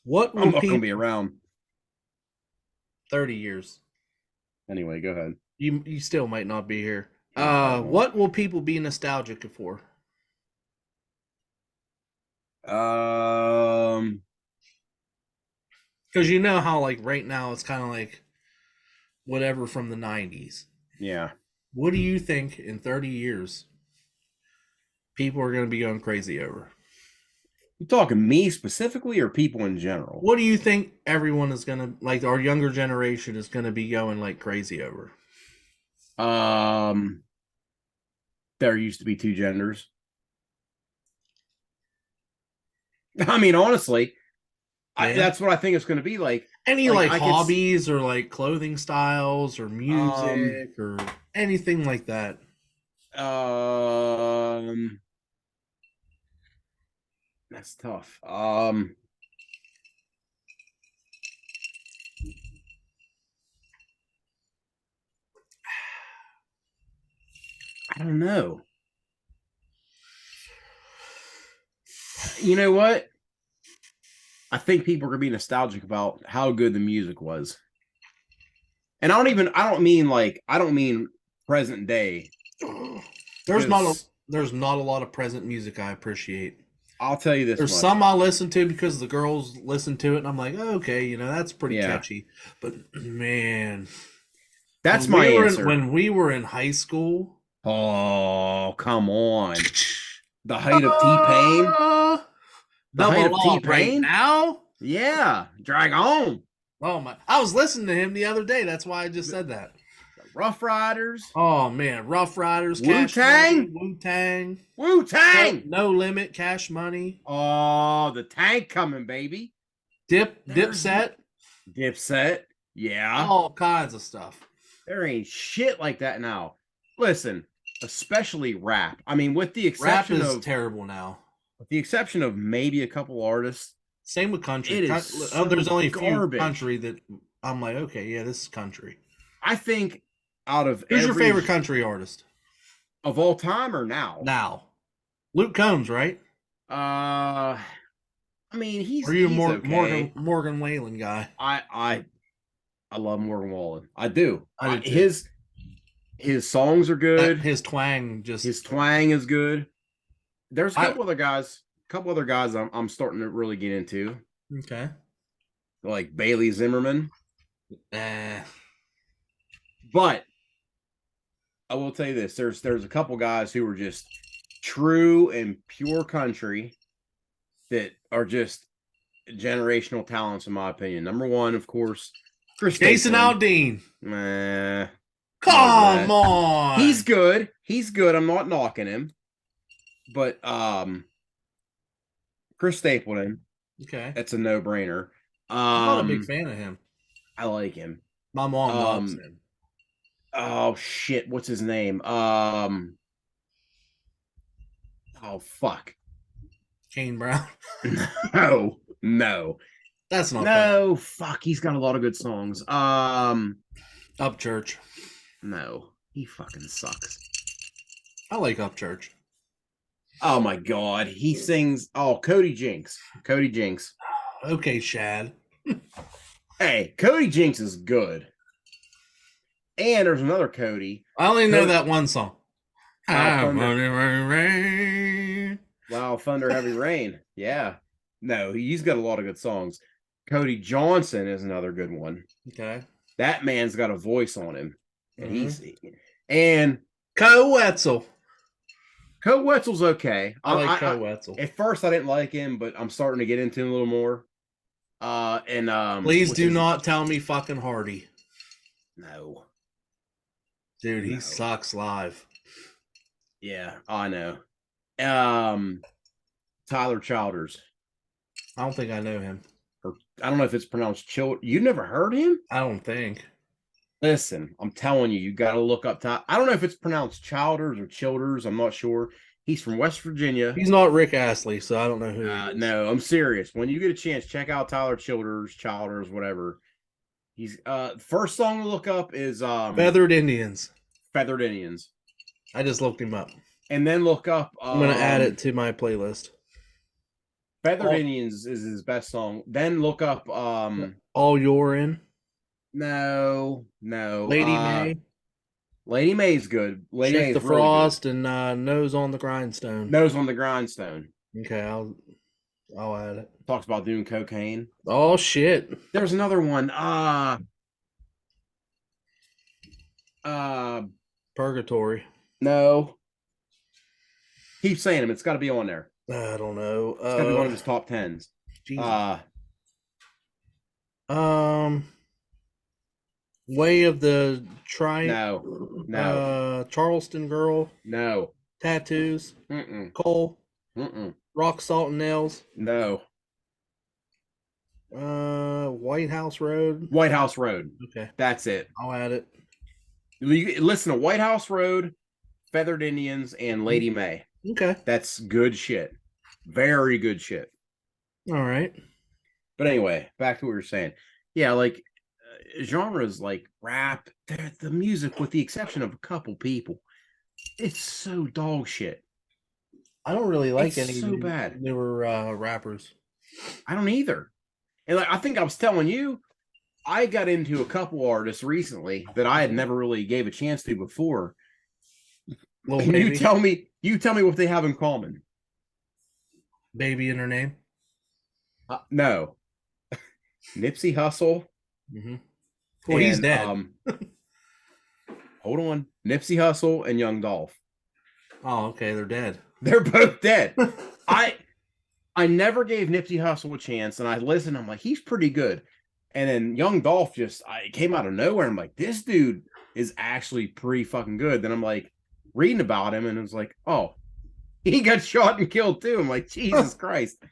what will I'm not going to be around. 30 years. Anyway, go ahead. You still might not be here. What will people be nostalgic for? Because you know how like right now it's kind of like whatever from the 90s. Yeah. What do you think in 30 years people are going to be going crazy over? You talking me specifically or people in general? What do you think everyone is going to, like our younger generation is going to be going like crazy over? There used to be two genders. I mean, honestly, Yeah. that's what I think it's going to be like. Any Like, like I could s- hobbies or like clothing styles or music or anything like that? Um, that's tough. I don't know. You know what? I think people are gonna be nostalgic about how good the music was. And I don't mean present day, There's not a because there's not a lot of present music I appreciate. I'll tell you this There's much. some I'll listen to because the girls listen to it, and I'm like, oh, okay, that's pretty Yeah, catchy. But man, that's my answer. when we were in high school, Oh, come on. The height of T-Pain? The height double of up right T-Pain? now. Yeah, drag on. Oh my! I was listening to him the other day. That's why I just said that. The Rough Riders. Oh man, Rough Riders, Cash Wu-Tang? Money, Wu Tang, Wu-Tang! No Limit, Cash Money, Oh, the tank coming, baby. There's Dipset, Dipset. Yeah. all kinds of stuff. There ain't shit like that now. Listen, especially rap. I mean, Rap is terrible now. with the exception of maybe a couple artists, Same with country. it is so There's only a few garbage. country that I'm like, okay, yeah, this is country. I think out of Who's your favorite country artist of all time or now? now? Luke Combs, right? I mean, Or are you a okay. Morgan Wallen guy? I love Morgan Wallen. I do. I do too. His songs are good. His twang His twang is good. There's a couple other guys I'm starting to really get into, Okay. like Bailey Zimmerman. Eh. But I will tell you this: there's a couple guys who are just true and pure country that are just generational talents, in my opinion. Number one, of course, Chris Jason Stapleton. Aldean. Come on. He's good. He's good. I'm not knocking him. But Chris Stapleton. Okay. That's a no-brainer. I'm not a big fan of him. I like him. My mom loves him. Oh shit, what's his name? Oh fuck. Kane Brown. No. That's not no fuck. He's got a lot of good songs. Upchurch. No, he fucking sucks. I like Upchurch. Oh my god, he sings. Oh, Cody Jinks. Okay, Shad. Hey, Cody Jinks is good. And there's another Cody. I only know that one song. Loud Loud Thunder, Heavy Rain. Yeah. No, he's got a lot of good songs. Cody Johnson is another good one. Okay. That man's got a voice on him. And Co Wetzel. Co Wetzel's okay. I like Co Wetzel. At first I didn't like him, but I'm starting to get into him a little more. Please do not tell me fucking Hardy. No. Dude, he sucks live. Yeah, I know. Tyler Childers. I don't think I know him. Or I don't know if it's pronounced Child. You never heard him? I don't think. Listen, I'm telling you, you got to look up. I don't know if it's pronounced Childers or Childers. I'm not sure. He's from West Virginia. He's not Rick Astley, so I don't know who he is. No, I'm serious. When you get a chance, check out Tyler Childers, whatever. He's first song to look up is Feathered Indians. Feathered Indians. I just looked him up. And then look up. I'm gonna add it to my playlist. Feathered Indians is his best song. Then look up All You're In. No. Lady May. Lady May's good. Lady Check May's the really Frost good. and Nose on the Grindstone. Nose on the Grindstone. Okay, I'll add it. Talks about doing cocaine. Oh shit. There's another one. Purgatory. No. Keep saying them. It's got to be on there. I don't know. It's got to be one of his top 10s. Jesus. Way of the No. Charleston Girl. No. Tattoos. Mm-mm. Cole. Mm-mm. Rock, Salt, and Nails. No. White House Road. White House Road. Okay, That's it. I'll add it. Listen to White House Road, Feathered Indians, and Lady May. Okay. That's good shit. Very good shit. All right. But anyway, back to what we were saying. Yeah, like genres like rap, the music, with the exception of a couple people, it's so dog shit. I don't really like It's any so bad. newer rappers. I don't either. And like I think I was telling you, I got into a couple artists recently that I had never really gave a chance to before. Little And Baby. you tell me what they have in common. Baby in her name. No. Nipsey Hussle. Mm-hmm. Well, he's and, dead. Hold on. Nipsey Hussle and Young Dolph. Oh, okay, they're dead. They're both dead. I never gave Nipsey Hussle a chance, and I listened. I'm like, he's pretty good. And then Young Dolph it came out of nowhere. I'm like, this dude is actually pretty fucking good. Then I'm like reading about him, and it's like, oh, he got shot and killed too. I'm like, Jesus Christ.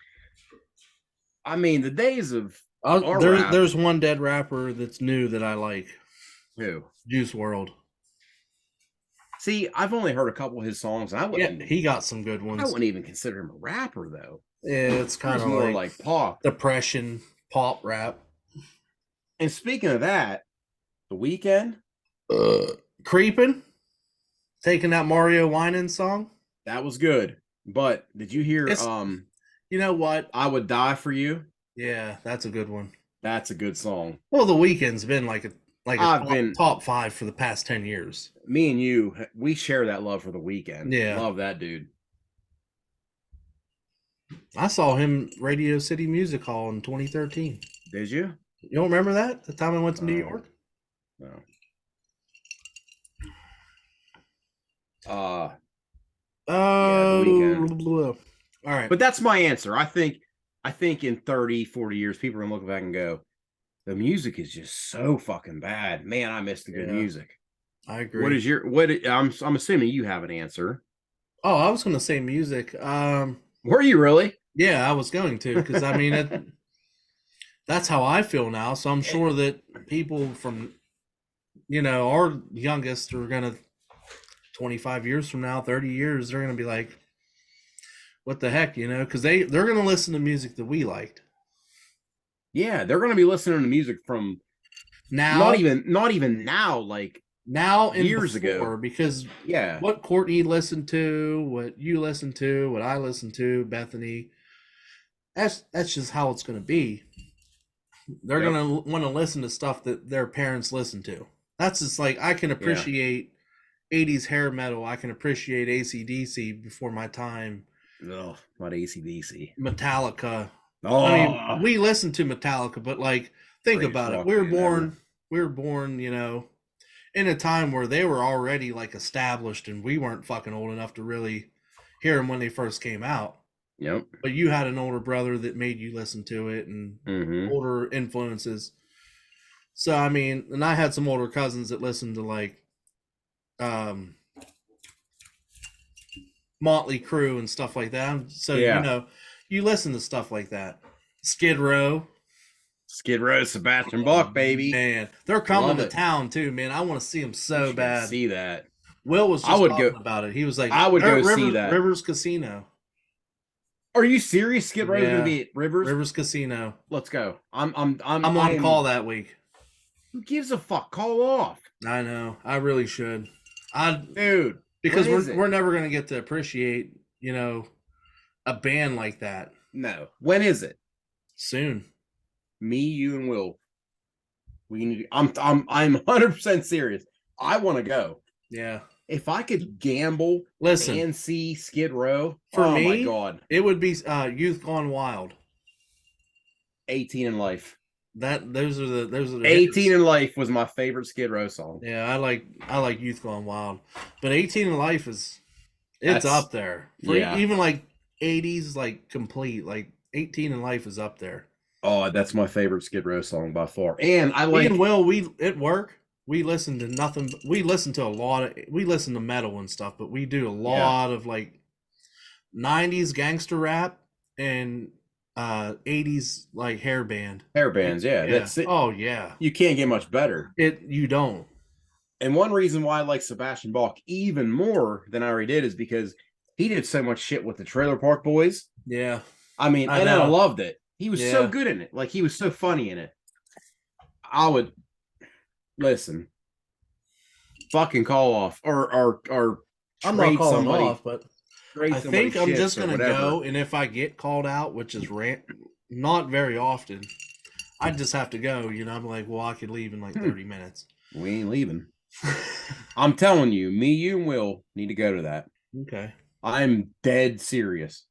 I mean, the days of there's one dead rapper that's new that I like. Who? Juice WRLD. See, I've only heard a couple of his songs. And I wouldn't. Yeah, he got some good ones. I wouldn't even consider him a rapper though. Yeah, it's kind of more like pop, depression, pop rap. And speaking of that, The Weeknd, Creeping, taking that Mario Winans song. That was good. But did you hear? You know what? I Would Die for You. Yeah, that's a good one. That's a good song. Well, The Weeknd's been like a top 5 for the past 10 years. Me and you, we share that love for The Weeknd. Yeah, love that dude. I saw him Radio City Music Hall in 2013. Did you? You don't remember that? The time I went to New York? No. The Weeknd. All right. But that's my answer. I think in 30, 40 years, people are gonna look back and go, the music is just so fucking bad. Man, I miss the good music. I agree. I'm assuming you have an answer. Oh, I was gonna say music. Were you really? Yeah, I was going to, because I mean that's how I feel now. So I'm sure that people from our youngest are gonna 25 years from now, 30 years, they're gonna be like, what the heck, because they're gonna listen to music that we liked. Yeah, they're gonna be listening to music from now, not even now, like now and years ago. Because yeah, what Courtney listened to, what you listened to, what I listened to, Bethany, that's just how it's gonna be. They're gonna want to listen to stuff that their parents listened to. That's just like, I can appreciate 80s hair metal. I can appreciate AC/DC before my time. No, not AC/DC. Metallica. Oh, I mean, we listened to Metallica, but like, think about it. We were born, in a time where they were already like established, and we weren't fucking old enough to really hear them when they first came out. Yep. But you had an older brother that made you listen to it, and older influences. So I mean, and I had some older cousins that listened to like Motley Crue and stuff like that. So you listen to stuff like that. Skid Row, Sebastian Bach, baby. Man, they're coming to town too, man. I want to see them so bad. See that. Will was just talking about it. He was like, I would go see that. Rivers Casino. Are you serious? Skid Row's gonna be at Rivers Casino. Let's go. I'm on call that week. Who gives a fuck? Call off. I know. I really should. Dude, because we're never gonna get to appreciate, a band like that. No. When is it? Soon. Me, you, and Will. We need. I'm 100% serious. I want to go. Yeah. If I could gamble, and see Skid Row, for me, my God, it would be Youth Gone Wild. 18 in Life. Those are the 18 hits. in Life was my favorite Skid Row song. Yeah, I like Youth Gone Wild, but 18 in Life it's up there. Even like 80s, like complete, like 18 in Life is up there. Oh, that's my favorite Skid Row song by far. And I like. Me and Will, we at work. We listen to nothing. We listen to metal and stuff, but we do a lot of like 90s gangster rap and 80s like hair band. Hair bands, yeah. That's it. Oh yeah. You can't get much better. You don't. And one reason why I like Sebastian Bach even more than I already did is because he did so much shit with the Trailer Park Boys. Yeah. I mean, I and I know. loved it. He was so Yeah. good in it. Like, he was so funny in it. I would listen. Fucking call off or I'm not trade calling somebody. off, but Trade I somebody think I'm shits just or gonna whatever. go, and if I get called out, which is not very often, I just have to go. You know, I'm like, well, I could leave in like 30 minutes. We ain't leaving. I'm telling you, me, you, and Will need to go to that. Okay. I'm dead serious.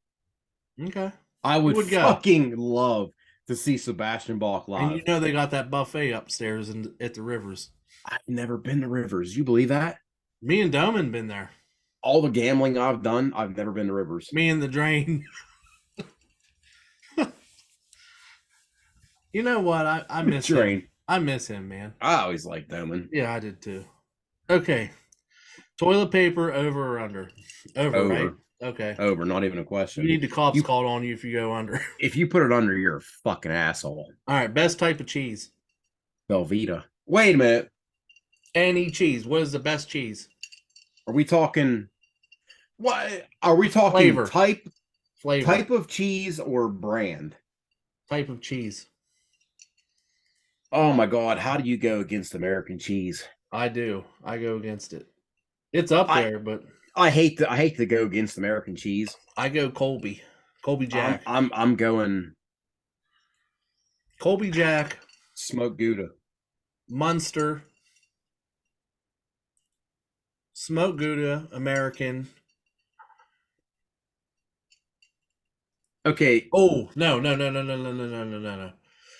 Okay. I would would go. fucking love to see Sebastian Bach live. And you know they got that buffet upstairs at the Rivers. I've never been to Rivers. You believe that? Me and Doman been there. All the gambling I've done, I've never been to Rivers. Me and the Drain. You know what? I miss him. I miss him, man. I always liked Doman. Yeah, I did too. Okay. Toilet paper over or under? Over. Right? Okay. Over, not even a question. You need the cops called on you if you go under. If you put it under, you're a fucking asshole. All right. Best type of cheese. Velveeta. Wait a minute. Any cheese. What is the best cheese? Are we talking? What are we talking? Flavor. Flavor. Type of cheese or brand? Type of cheese. Oh my God! How do you go against American cheese? I do. I go against it. It's up there, but I hate to go against American cheese. I go Colby Jack. I'm going Colby Jack, smoked Gouda, Munster, smoked Gouda, American. Okay. Oh no!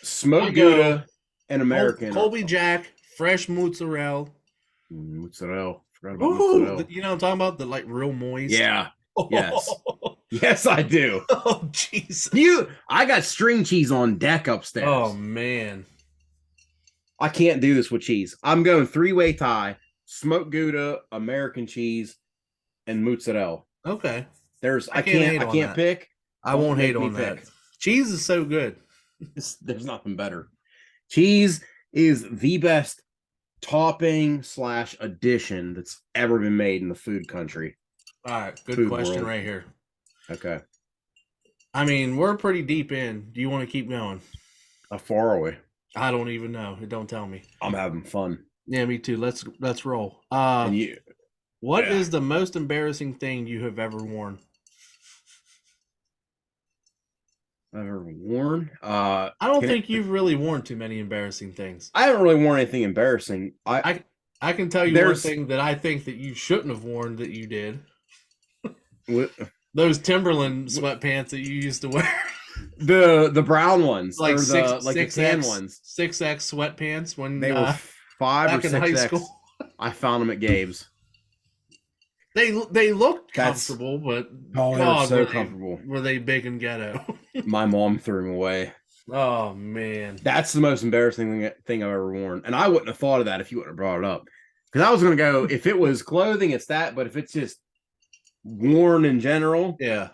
Smoked Gouda and American. Colby Jack, fresh mozzarella. Mozzarella. Forgot about mozzarella. You know what I'm talking about? The like real moist. Yeah. Yes. Yes, I do. Oh jeez. I got string cheese on deck upstairs. Oh man. I can't do this with cheese. I'm going 3-way tie, smoked Gouda, American cheese, and mozzarella. Okay. I can't pick. I won't hate on that. Cheese is so good. There's nothing better. Cheese is the best topping / addition that's ever been made in the food country. All right, good Food question world. right here. Okay. I mean, we're pretty deep in. Do you want to keep going? How far away? I don't even know. It don't tell me. I'm having fun. Yeah, me too. Let's roll. And what is the most embarrassing thing you have ever worn? I've ever worn? I don't think you've really worn too many embarrassing things. I haven't really worn anything embarrassing. I can tell you one thing that I think that you shouldn't have worn that you did. Those Timberland sweatpants that you used to wear. The brown ones, like the tan ones. 6X sweatpants when they were 5 or 6X. High school. I found them at Gabe's. They looked comfortable, but God, they were so comfortable. Were they big and ghetto? My mom threw them away. Oh man, that's the most embarrassing thing I've ever worn, and I wouldn't have thought of that if you wouldn't have brought it up. Because I was gonna go, if it was clothing, it's that, but if it's just worn in general, yeah.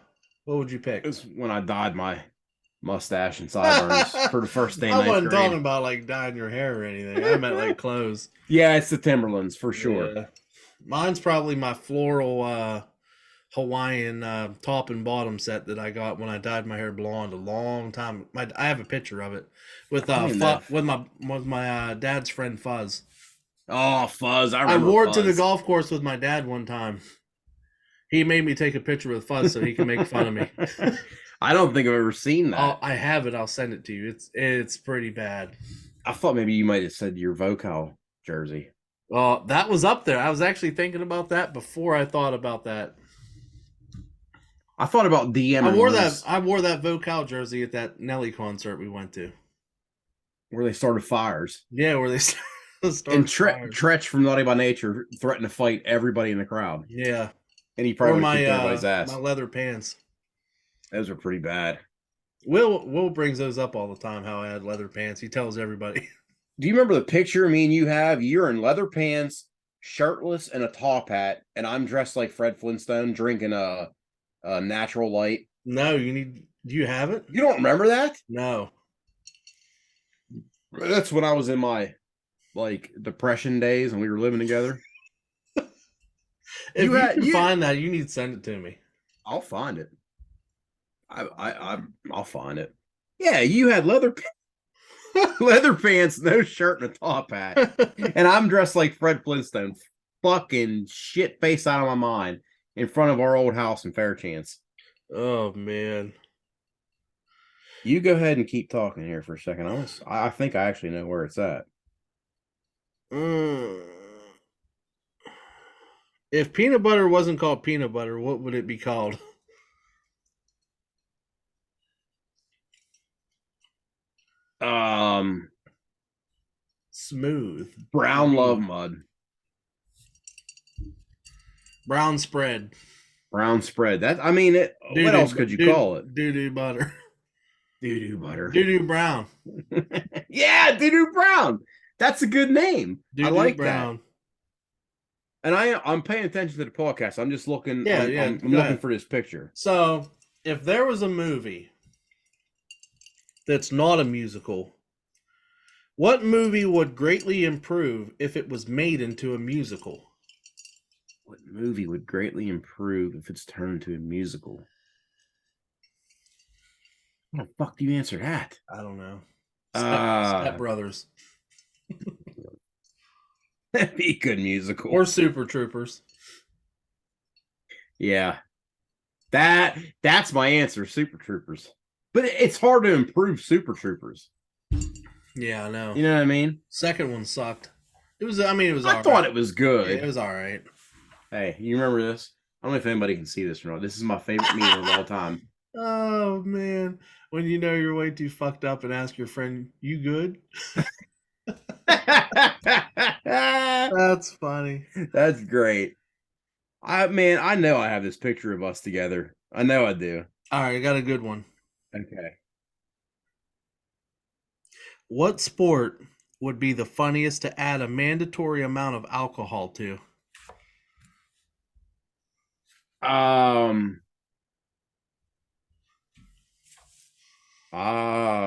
What would you pick? It was when I dyed my mustache and sideburns for the first day. I wasn't talking about like dyeing your hair or anything. I meant like clothes. Yeah, it's the Timberlands for sure. Yeah. Mine's probably my floral Hawaiian top and bottom set that I got when I dyed my hair blonde a long time. I have a picture of it with my dad's friend Fuzz. Oh, Fuzz! I wore it to the golf course with my dad one time. He made me take a picture with Fuzz so he can make fun of me. I don't think I've ever seen that. I have it. I'll send it to you. It's pretty bad. I thought maybe you might have said your Vocal jersey. Well, that was up there. I was actually thinking about that before I thought about that. I thought about DM. I wore that Vocal jersey at that Nelly concert we went to, where they started fires. Yeah, where they started. And Tretch from Naughty by Nature threatened to fight everybody in the crowd. Yeah, and he probably kicked everybody's ass. My leather pants. Those are pretty bad. Will brings those up all the time. How I had leather pants. He tells everybody. Do you remember the picture me and you have? You're in leather pants, shirtless, and a top hat, and I'm dressed like Fred Flintstone drinking a Natural Light. No, do you have it? You don't remember that? No. That's when I was in my like depression days and we were living together. If you can find that, you need to send it to me. I'll find it. I'll find it. Yeah, you had leather pants, no shirt, and a top hat, and I'm dressed like Fred Flintstone, fucking shit face out of my mind, in front of our old house in Fairchance. Oh man. You go ahead and keep talking here for a second. I think I actually know where it's at. If peanut butter wasn't called peanut butter, what would it be called? Smooth. Brown Love Mud. Brown spread. Brown spread. That, I mean, what else could you call it? Doo-doo butter. Doo-doo butter. Doo-doo brown. Yeah, Doo-doo Brown. That's a good name. I like Brown. That. And I'm paying attention to the podcast. I'm just looking. I'm looking for this picture. So, if there was a movie that's not a musical, what movie would greatly improve if it was made into a musical? What movie would greatly improve if it's turned into a musical? How the fuck do you answer that? I don't know. Step Brothers. That'd be a good musical. Or Super Troopers. Yeah. That's my answer, Super Troopers. But it's hard to improve Super Troopers. Yeah, I know. You know what I mean? Second one sucked. It was all right. I thought it was good. Yeah, it was all right. Hey, you remember this? I don't know if anybody can see this or not. This is my favorite meme of all time. Oh, man. When you know you're way too fucked up and ask your friend, you good? That's funny. That's great. I know I have this picture of us together. I know I do. All right, I got a good one. Okay. What sport would be the funniest to add a mandatory amount of alcohol to?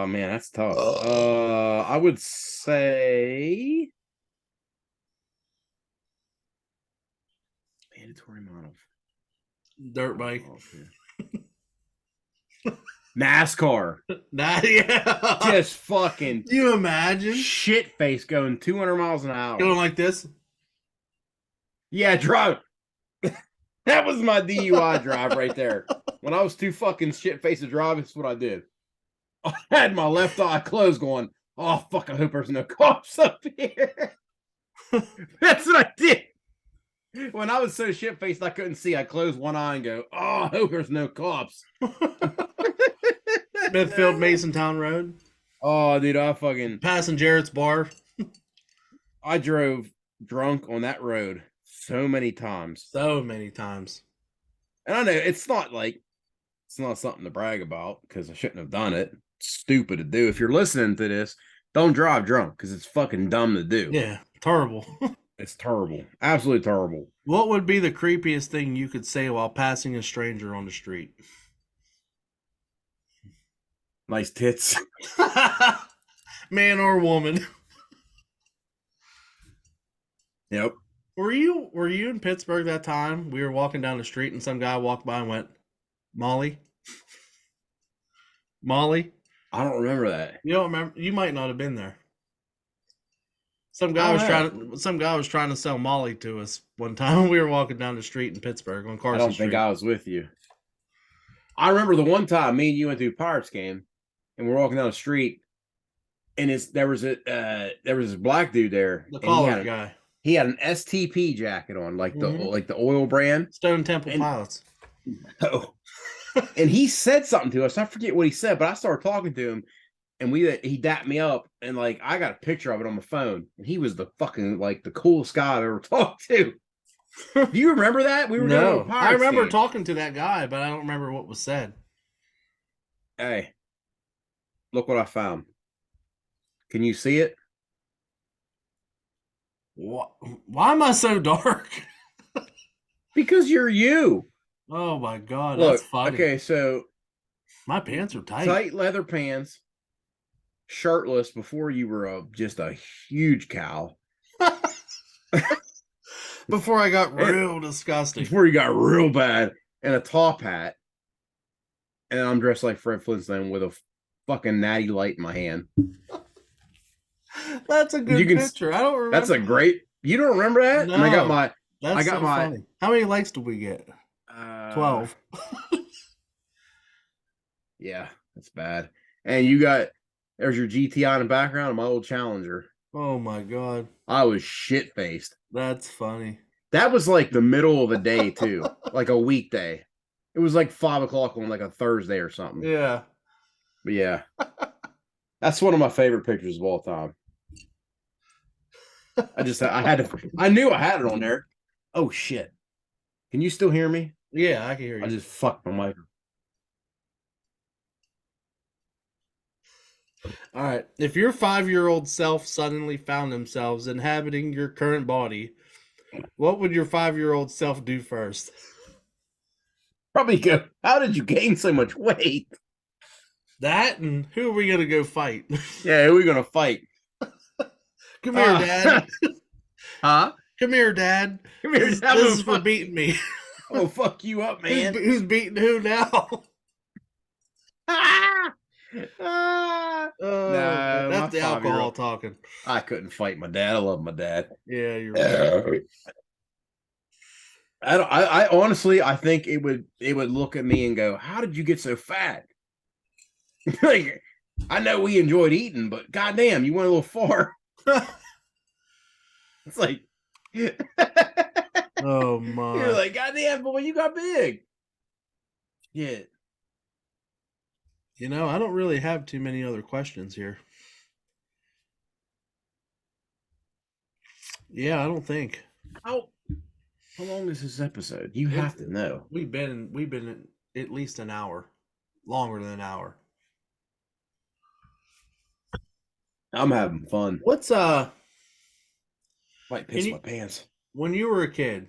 Man, that's tough. I would say mandatory amount of Dirt bike. NASCAR. Yeah. Just fucking. Do you imagine? Shit face going 200 miles an hour. Going like this? Yeah, drive. That was my DUI drive right there. When I was too fucking shit faced to drive, that's what I did. I had my left eye closed going, oh, fuck, I hope there's no cops up here. That's what I did. When I was so shit faced I couldn't see, I closed one eye and go, oh, I hope there's no cops. Smithfield Masontown Road. Oh, dude, I fucking passing Jarrett's bar. I drove drunk on that road so many times. So many times. And I know it's not something to brag about because I shouldn't have done it. It's stupid to do. If you're listening to this, don't drive drunk because it's fucking dumb to do. Yeah, terrible. It's terrible. Absolutely terrible. What would be the creepiest thing you could say while passing a stranger on the street? Nice tits. Man or woman. Yep. Were you in Pittsburgh that time? We were walking down the street and some guy walked by and went, Molly? Molly? I don't remember that. You don't remember? You might not have been there. Some guy was trying to sell Molly to us one time when we were walking down the street in Pittsburgh on Carson Street. I don't think I was with you. I remember the one time me and you went to a Pirates game and we're walking down the street and there was this black dude there. The collar guy. He had an STP jacket on, like the oil brand. Stone Temple Pilots. Oh. And he said something to us. I forget what he said, but I started talking to him and he dapped me up and like I got a picture of it on my phone. And he was the fucking like the coolest guy I've ever talked to. Do you remember that? We were no. I remember talking to that guy, but I don't remember what was said. Hey, look what I found. Can you see it? Why am I so dark? Because you're you. Oh my god, Look, that's funny. okay, so My pants are tight. tight leather pants, shirtless before you were just a huge cow. Before I got real disgusting. Before you got real bad, and a top hat, and I'm dressed like Fred Flintstone with a fucking natty light in my hand. That's a good picture. I don't remember. That's a great. You don't remember that? No, and I got my. That's I got so my. funny. How many likes did we get? 12. Yeah, that's bad. And you got. There's your GTI in the background of my old Challenger. Oh my god, I was shit faced. that's funny. That was like the middle of the day too, like a weekday. It was like 5 o'clock on like a Thursday or something. Yeah. But yeah, that's one of my favorite pictures of all time. I knew I had it on there. Oh shit! Can you still hear me? Yeah, I can hear you. I just fucked my mic. All right. If your 5-year-old self suddenly found themselves inhabiting your current body, what would your 5-year-old self do first? Probably go. How did you gain so much weight? That and who are we gonna go fight? Yeah, who are we gonna fight? Come here, Dad. Huh? Come here, Dad. Come here. This is for beating me. Oh, fuck you up, man. Who's beating who now? No, that's the my alcohol 5-year-old. talking. I couldn't fight my dad. I love my dad. Yeah, you're right. I honestly, I think it would look at me and go, "How did you get so fat?" Like, I know we enjoyed eating, but goddamn, you went a little far. It's like, Oh my! you're like, goddamn, boy, you got big. Yeah. You know, I don't really have too many other questions here. Yeah, I don't think. How long is this episode? You have to know. We've been at least an hour, longer than an hour. I'm having fun. What's Might piss my pants. when you were a kid?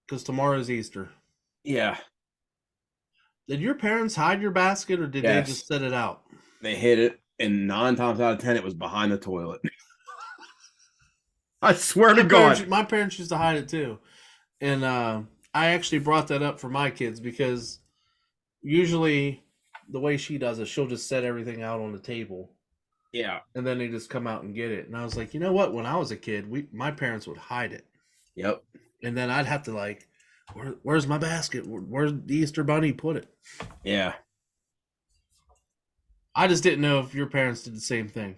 Because tomorrow's Easter. Yeah. Did your parents hide your basket, or did they Yes. just set it out? They hit it, and 9 times out of 10, it was behind the toilet. I swear to God. My parents used to hide it too, and I actually brought that up for my kids because usually the way she does it, she'll just set everything out on the table. Yeah. And then they just come out and get it. And I was like, you know what? When I was a kid, my parents would hide it. Yep. And then I'd have to like, where's my basket? Where's the Easter Bunny put it? Yeah. I just didn't know if your parents did the same thing.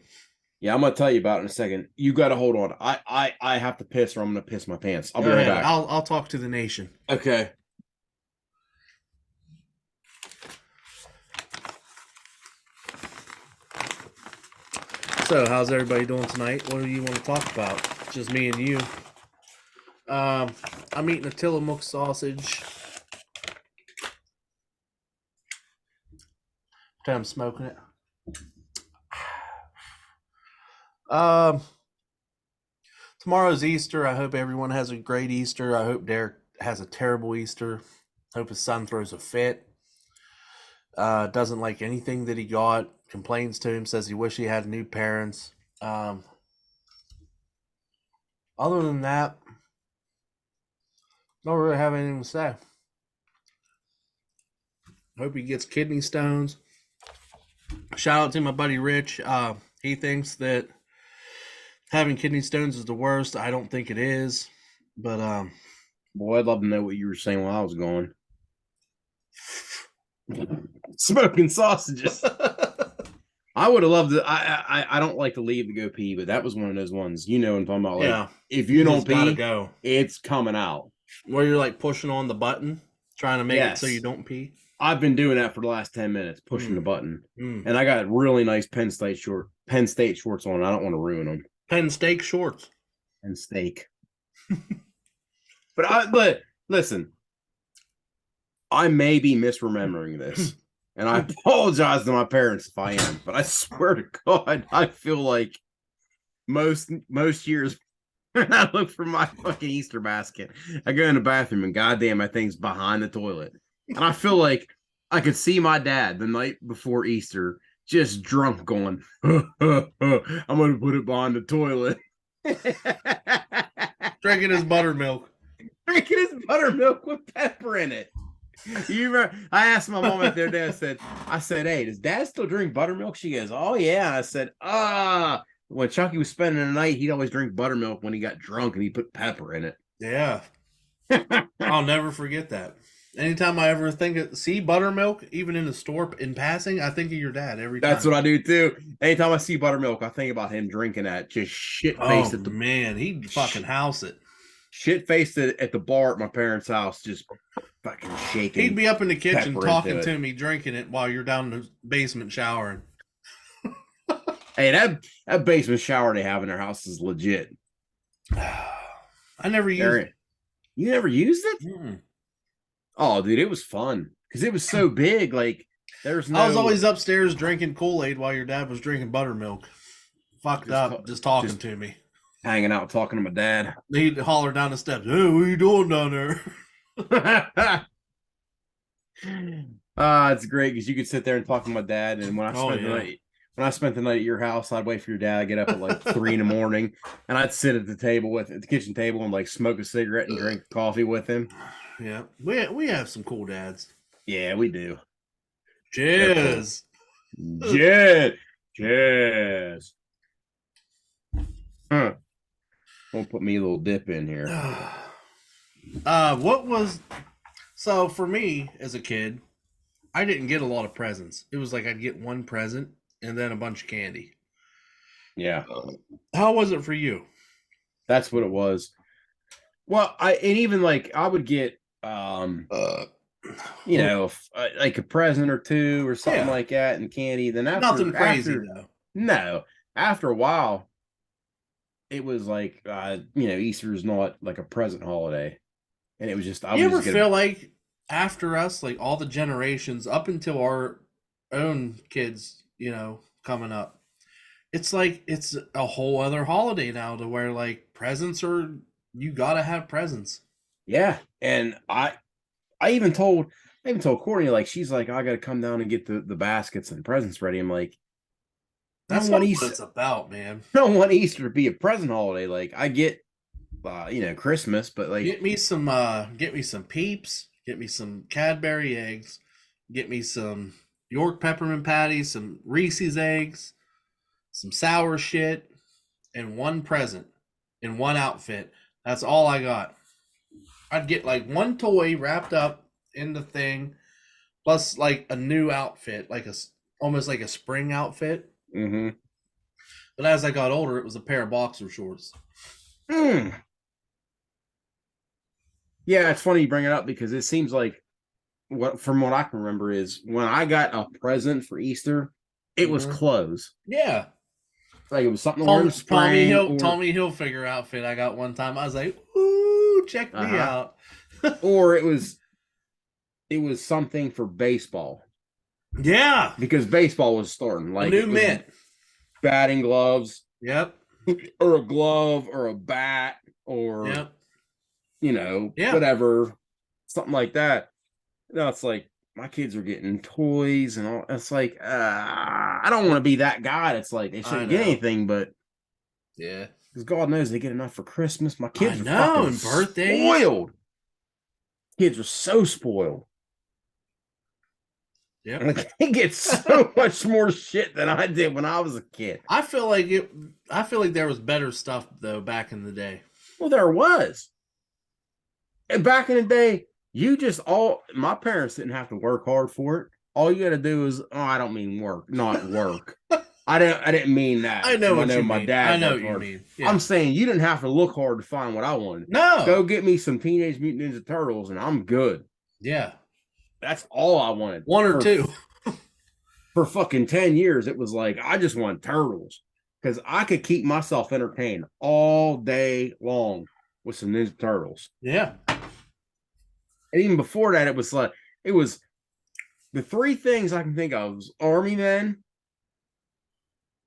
Yeah, I'm gonna tell you about it in a second. You gotta hold on. I have to piss or I'm gonna piss my pants. I'll be right back. I'll talk to the nation. Okay. So, how's everybody doing tonight? What do you want to talk about? Just me and you. I'm eating a Tillamook sausage. I'm smoking it. Tomorrow's Easter. I hope everyone has a great Easter. I hope Derek has a terrible Easter. Hope his son throws a fit. Doesn't like anything that he got. Complains to him. Says he wish he had new parents. Other than that, don't really have anything to say. Hope he gets kidney stones. Shout out to my buddy Rich. He thinks that having kidney stones is the worst. I don't think it is. But boy, I'd love to know what you were saying while I was gone. Smoking sausages. I would have loved it. I don't like to leave to go pee, but that was one of those ones. You know what I'm talking about? Like, yeah. If you don't gotta pee, go. It's coming out. Where you're like pushing on the button, trying to make it so you don't pee. I've been doing that for the last 10 minutes, pushing the button. And I got really nice Penn State shorts on. I don't want to ruin them. Penn Steak shorts. Penn Steak. But listen, I may be misremembering this. And I apologize to my parents if I am, but I swear to God, I feel like most years I look for my fucking Easter basket. I go in the bathroom and goddamn, that thing's behind the toilet. And I feel like I could see my dad the night before Easter just drunk going, I'm going to put it behind the toilet. Drinking his buttermilk. Drinking his buttermilk with pepper in it. You remember, I asked my mom the other day, I said, hey, does dad still drink buttermilk? She goes, oh, yeah. I said, when Chucky was spending the night, he'd always drink buttermilk when he got drunk and he put pepper in it. Yeah. I'll never forget that. Anytime I ever see buttermilk, even in the store in passing, I think of your dad every time. That's what I do too. Anytime I see buttermilk, I think about him drinking that. Just shit-faced at the man, he'd fucking house it. Shit-faced at the bar at my parents' house, just fucking shaking. He'd be up in the kitchen talking to me, drinking it while you're down in the basement showering. Hey, that basement shower they have in their house is legit. I never used it. You never used it? Mm. Oh, dude, it was fun because it was so big. Like, there's no. I was always upstairs drinking Kool-Aid while your dad was drinking buttermilk. Fucked up, just talking to me. Hanging out, talking to my dad. He'd holler down the steps, hey, what are you doing down there? It's great because you could sit there and talk to my dad. And when I spent the night at your house, I'd wait for your dad to get up at like 3 a.m, and I'd sit at the kitchen table and like smoke a cigarette and drink coffee with him. Yeah, we have some cool dads. Yeah, we do. Cheers. Cheers. Huh. We'll put me a little dip in here. So for me as a kid, I didn't get a lot of presents. It was like I'd get one present and then a bunch of candy. Yeah. How was it for you? That's what it was. Well, I would get like a present or two or something like that and candy. Then nothing crazy though. No. After a while, it was like Easter is not like a present holiday. And it was just feel like after us, like all the generations up until our own kids, coming up, it's like it's a whole other holiday now to where like you gotta have presents. Yeah. And I even told Courtney, like, she's like, I gotta come down and get the baskets and presents ready. I'm like, that's not what it's about, man. I don't want Easter to be a present holiday. Like, I get Christmas, but like get me some Peeps, get me some Cadbury eggs, get me some York peppermint patties, some Reese's eggs, some sour shit, and one present in one outfit. That's all I got. I'd get like one toy wrapped up in the thing, plus like a new outfit, like almost like a spring outfit. Mm-hmm. But as I got older, it was a pair of boxer shorts. Yeah, it's funny you bring it up because it seems like from what I can remember is when I got a present for Easter, it was clothes. Yeah. Like it was something to wear in spring. Tommy Hilfiger outfit I got one time. I was like, ooh, check me out. Or it was something for baseball. Yeah. Because baseball was starting. Like a new mitt. Batting gloves. Yep. Or a glove or a bat or whatever. Something like that. No, it's like my kids are getting toys and all. It's like I don't want to be that guy. It's like they shouldn't get anything, but yeah, because God knows they get enough for Christmas. My kids and birthdays. Spoiled. Kids are so spoiled. Yeah, like they get so much more shit than I did when I was a kid. I feel like there was better stuff though back in the day. Well, there was. And back in the day, my parents didn't have to work hard for it. All you got to do is, I don't mean work, not work. I didn't mean that. I know what you my mean. dad. I know what you mean. Yeah. I'm saying you didn't have to look hard to find what I wanted. No, go get me some Teenage Mutant Ninja Turtles, and I'm good. Yeah, that's all I wanted. One or two. For fucking 10 years, it was like I just want Turtles because I could keep myself entertained all day long with some Ninja Turtles. Yeah. And even before that, it was the three things I can think of was Army Men,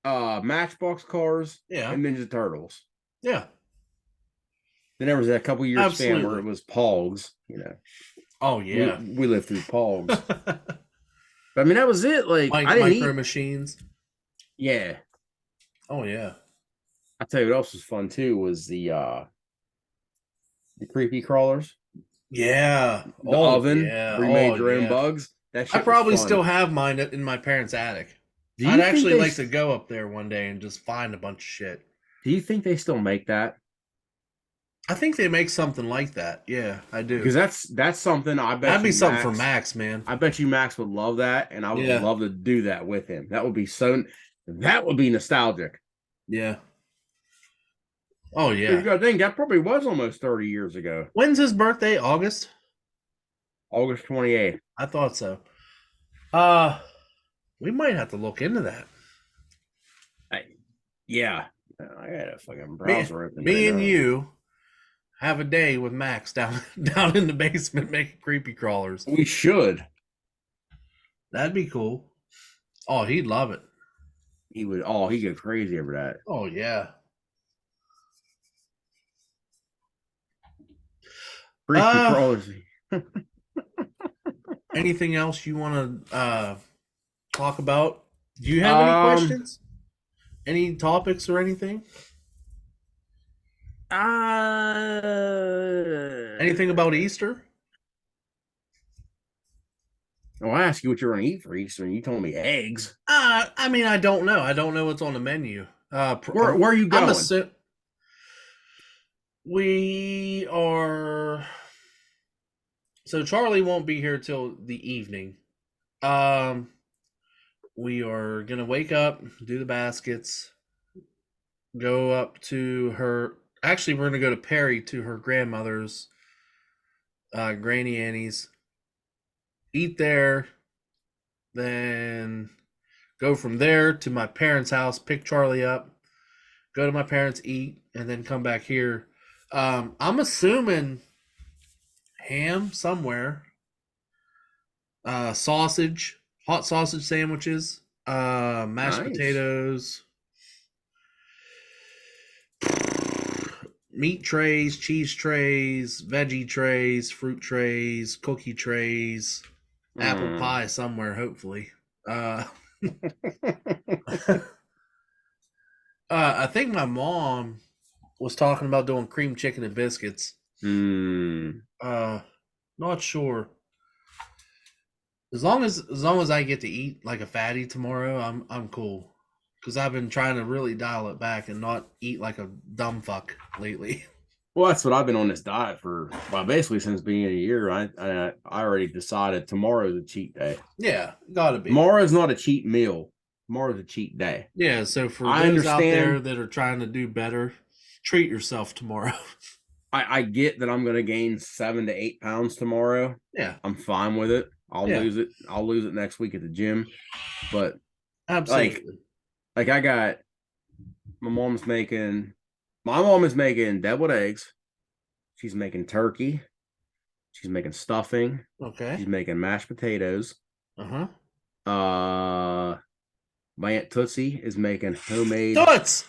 Matchbox Cars, and Ninja Turtles. Yeah. Then there was a couple years span where Absolutely. it was Pogs. You know, Oh we, yeah. we lived through Pogs. But I mean, that was it. Like, I didn't Micro eat. machines. Yeah, Oh yeah. I tell you what else was fun too was the creepy crawlers, Yeah. the Oh oven yeah. where you Oh made your own yeah. bugs. That I shit was probably fun. still have mine in my parents' attic. Do I'd you think actually they? like to go up there one day and just find a bunch of shit. Do you think they still make that? I think they make something like that. Yeah, I do. Because that's something I bet That'd be you something for Max. Max, man. I bet you Max would love that, and I would Yeah. love to do that with him. That would be so. That would be nostalgic. Yeah. Oh You yeah. gotta think that probably was almost 30 years ago. When's his birthday? August? August 28th. I thought so. Uh we might have to look into that. Yeah. I got a fucking Me, browser open. me right and now. you have a day with Max down down in the basement making creepy crawlers. We should. That'd be cool. Oh, he'd love it. He would. Oh, he go crazy over that. Oh yeah. Creepy Uh, crawlers. Anything else you want to talk about? Do you have any questions? Any topics or anything? Anything about Easter? Well, I asked you what you're gonna eat for Easter, and you told me eggs. I mean, I don't know. I don't know what's on the menu. Where are you going? We are. So Charlie won't be here till the evening. We are gonna wake up, do the baskets, go up to her. Actually, we're gonna go to Perry to her grandmother's, Granny Annie's. Eat there, then go from there to my parents' house, pick Charlie up, go to my parents, eat, and then come back here. I'm assuming ham somewhere, sausage, hot sausage sandwiches, mashed Nice. potatoes, meat trays, cheese trays, veggie trays, fruit trays, cookie trays, apple pie somewhere, hopefully. I think my mom was talking about doing cream chicken and biscuits. Not sure. As long as I get to eat like a fatty tomorrow, I'm cool. Because I've been trying to really dial it back and not eat like a dumb fuck lately. Well, that's what I've been on this diet for. Well, basically since beginning of the year. I already decided tomorrow's a cheat day. Yeah, gotta be. Tomorrow's not a cheat meal. Tomorrow's a cheat day. Yeah, so for I those out there understand. that are trying to do better, treat yourself tomorrow. I get that I'm gonna gain 7 to 8 pounds tomorrow. Yeah, I'm fine with it. I'll Yeah. lose it. I'll lose it next week at the gym. But absolutely. like I got my mom is making deviled eggs. She's making turkey. She's making stuffing. Okay. She's making mashed potatoes. Uh-huh. My Aunt Tootsie is making homemade Toots!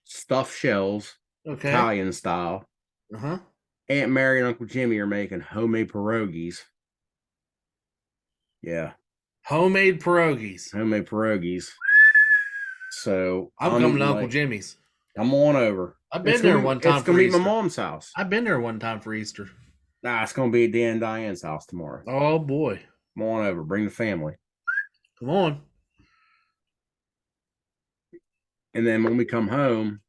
stuffed shells, Okay. Italian style. Uh-huh. Aunt Mary and Uncle Jimmy are making homemade pierogies. Yeah, Homemade pierogies. homemade pierogies. So I'm coming to Uncle Jimmy's. Come on over. I've been there one time It's gonna for be my Easter. mom's house. I've been there one time for Easter. Nah, it's gonna be at Dan and Diane's house tomorrow. Oh boy. Come on over. Bring the family. Come on. And then when we come home,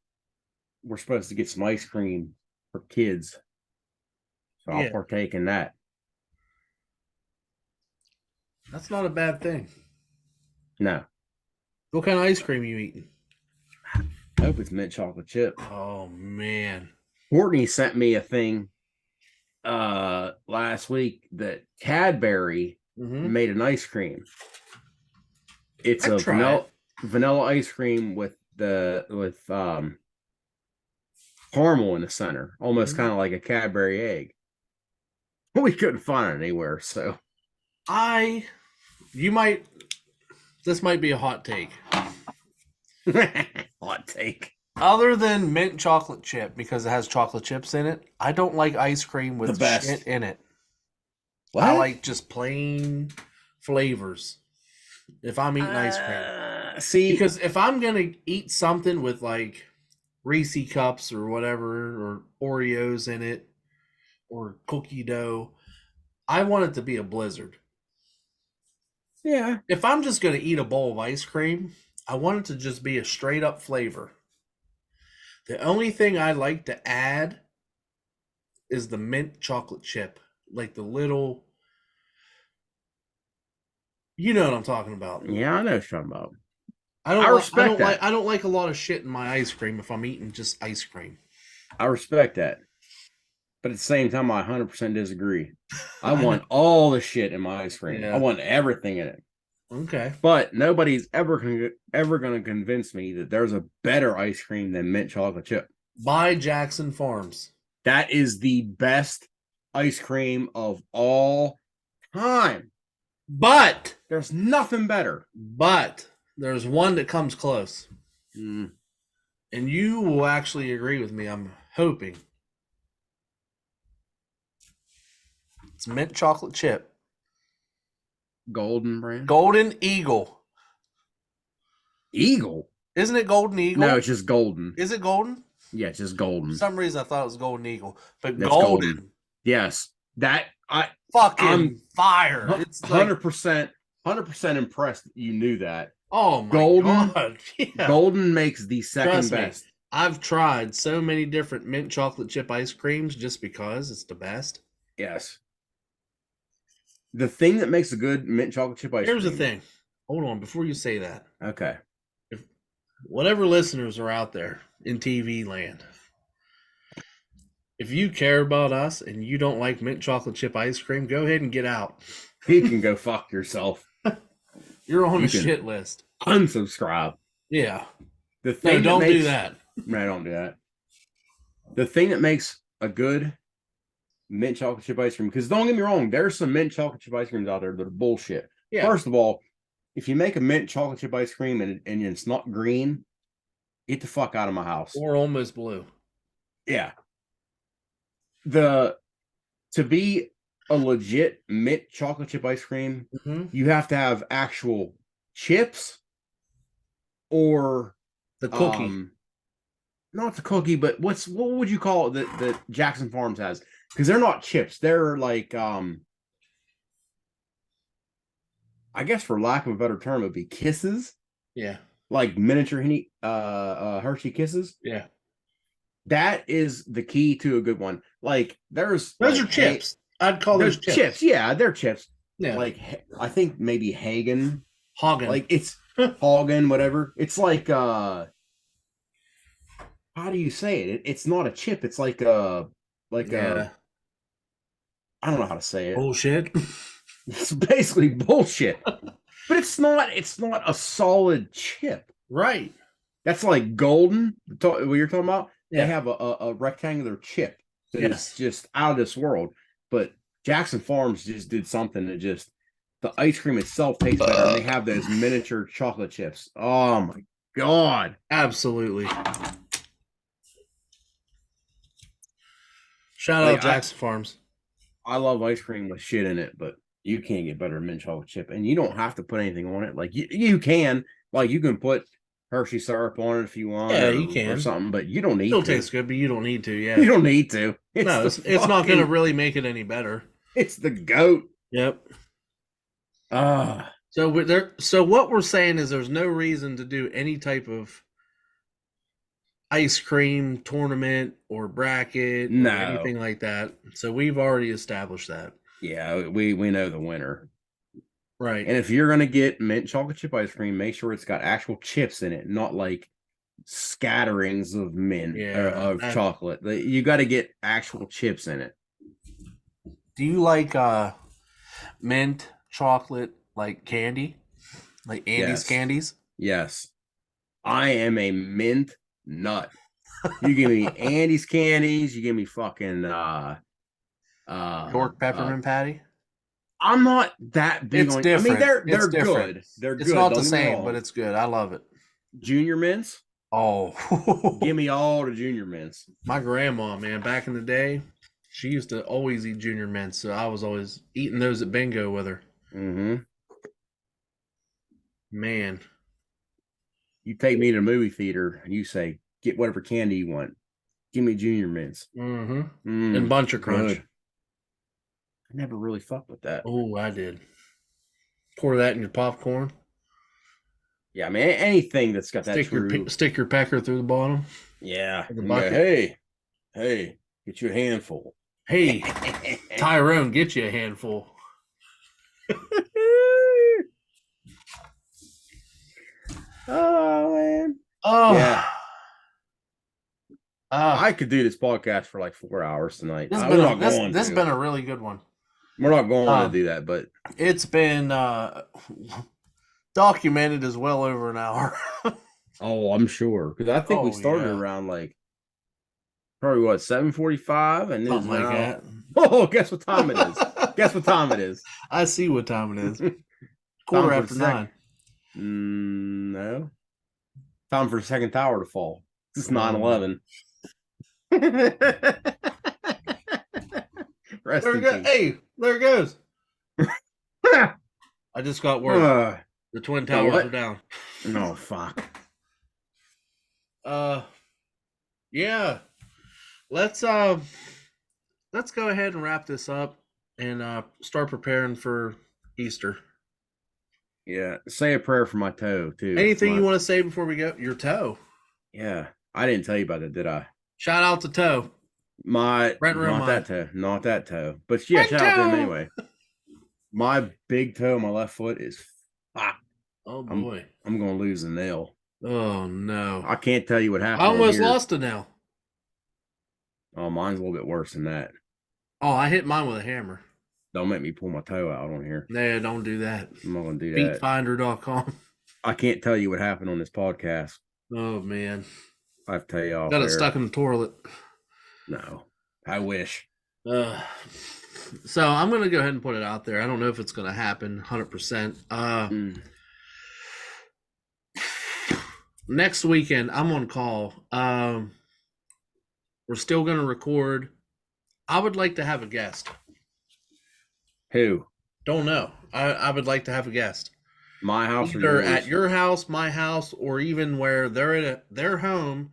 we're supposed to get some ice cream for kids. So I'll Yeah. partake in that. That's not a bad thing. No. What kind of ice cream are you eating? I hope it's mint chocolate chip. Oh man. Courtney sent me a thing last week that Cadbury Mm-hmm. made an ice cream. It's I'd a try vanilla ice cream with caramel in the center, almost Mhm. kind of like a Cadbury egg. We couldn't find it anywhere, so This might be a hot take. hot take. Other than mint chocolate chip, because it has chocolate chips in it, I don't like ice cream with The best. shit in it. What? I like just plain flavors if I'm eating ice cream. See, Because if I'm going to eat something with like Reese cups or whatever, or Oreos in it, or cookie dough, I want it to be a blizzard. yeah, If I'm just going to eat a bowl of ice cream, I want it to just be a straight up flavor. The only thing I like to add is the mint chocolate chip, like the little. You know what I'm talking about. yeah, I know what you're talking about. I don't. I I respect don't that. like. I don't like a lot of shit in my ice cream if I'm eating just ice cream. I respect that. But at the same time, I 100% disagree. I want all the shit in my ice cream. Yeah. I want everything in it. Okay. But nobody's ever going to convince me that there's a better ice cream than mint chocolate chip. By Jackson Farms. That is the best ice cream of all time. But There's nothing better. there's one that comes close. Mm. And you will actually agree with me, I'm hoping. It's mint chocolate chip. Golden brand? Golden Eagle. Eagle? Isn't it Golden Eagle? No, it's just golden. Is it golden? Yeah, it's just golden. For some reason I thought it was Golden Eagle. But That's golden. golden. Yes. That Fucking fire. It's 100% 100% impressed that you knew that. Oh my Golden, god. Yeah. Golden makes the second Trust me, best. I've tried so many different mint chocolate chip ice creams just because it's the best. Yes. The thing that makes a good mint chocolate chip ice cream. Here's the thing. Hold on, before you say that. Okay. If whatever listeners are out there in TV land, if you care about us and you don't like mint chocolate chip ice cream, go ahead and get out. You can go fuck yourself. You're on You the can shit list. Unsubscribe. Yeah. The thing No, don't makes, do that. No, don't do that. The thing that makes a good mint chocolate chip ice cream, because don't get me wrong, there's some mint chocolate chip ice creams out there that are bullshit. Yeah. First of all, if you make a mint chocolate chip ice cream and it's not green, get the fuck out of my house. Or almost blue. Yeah. To be a legit mint chocolate chip ice cream, you have to have actual chips or the cookie. Not the cookie, but what would you call it that Jackson Farms has? Because they're not chips. They're like I guess for lack of a better term, it'd be kisses. Yeah. Like miniature Hershey kisses. Yeah. That is the key to a good one. Like those are chips. I'd call those chips. Yeah, they're chips. Yeah. Like I think maybe Hagen. Hagen. Like it's Hagen, whatever. It's like how do you say it? It's not a chip. It's like a I don't know how to say it. Bullshit. It's basically bullshit. But it's not a solid chip. Right. That's like golden, what you're talking about. Yeah. They have a rectangular chip that Yes. is just out of this world. But Jackson Farms just did something that just the ice cream itself tastes better. And they have those miniature chocolate chips. Oh my god. Absolutely. Shout out Jackson Farms. I love ice cream with shit in it, but you can't get better than mint chocolate chip. And you don't have to put anything on it. Like you can. Like you can put Hershey syrup on it if you want. Yeah, you can. Or something, but you don't need Still to. tastes good, but you don't need to, yeah. You don't need to. It's not going to really make it any better. It's the goat. Yep. Ah. So what we're saying is there's no reason to do any type of ice cream tournament or bracket or anything like that. So we've already established that. Yeah, we know the winner. Right. And if you're going to get mint chocolate chip ice cream, make sure it's got actual chips in it, not like scatterings of mint or chocolate. You got to get actual chips in it. Do you like mint chocolate like candy? Like Andy's candies? Yes. I am a mint nut. You give me Andy's candies, you give me fucking York peppermint patty? I'm not that big it's on. Different. I mean, they're different. good. They're good. It's not the same, but it's good. I love it. Junior mints. Oh, Give me all the junior mints. my grandma, man, back in the day, she used to always eat junior mints, so I was always eating those at bingo with her. Mm-hmm. Man, You take me to the movie theater and you say, get whatever candy you want. Give me junior mints. and Bunch of Crunch. Good. I never really fucked with that. Oh, I did. Pour that in your popcorn. Yeah, I mean, anything that's got that true. Stick your pecker through the bottom. Yeah. In the And go, bucket. hey, get you a handful. Hey, Tyrone, get you a handful. Oh man. Oh, Yeah. I I could do this podcast for like 4 hours tonight. this has We're been not going this to. been a really good one. We're not going Um, to do that, but It's been documented as well over an hour. oh, I'm sure because I think we Oh, started yeah. around like probably what 7:45, and Something like that. Oh, guess what time it is? Guess what time it is? I see what time it is. Quarter Time for after the sec- 9. No. Time for the second tower to fall. It's Oh. 9/11. Rest There in it goes. peace. Hey, there it goes. I just got word the Twin Towers what? are down. No, fuck. Yeah. Let's go ahead and wrap this up and start preparing for Easter. Yeah, say a prayer for my toe too. Anything you want to say before we go? Your toe. Yeah, I didn't tell you about that, did I? Shout out to toe. Not that toe. But yeah, Brent shout out to him toe! anyway. My big toe, my left foot is fucked. Oh boy. I'm gonna lose a nail. Oh no. I can't tell you what happened. I almost on here. lost a nail. Oh, mine's a little bit worse than that. Oh, I hit mine with a hammer. Don't make me pull my toe out on here. Nah, don't do that. I'm not gonna do that. Beatfinder.com. I can't tell you what happened on this podcast. Oh man. I have to tell you off Got it air. stuck in the toilet. No. I wish. So I'm gonna go ahead and put it out there. I don't know if it's gonna happen 100%. Next weekend I'm on call. We're still gonna record. I would like to have a guest. Who? Don't know. I would like to have a guest. My house or Either yours? at your house, my house, or even where they're at their home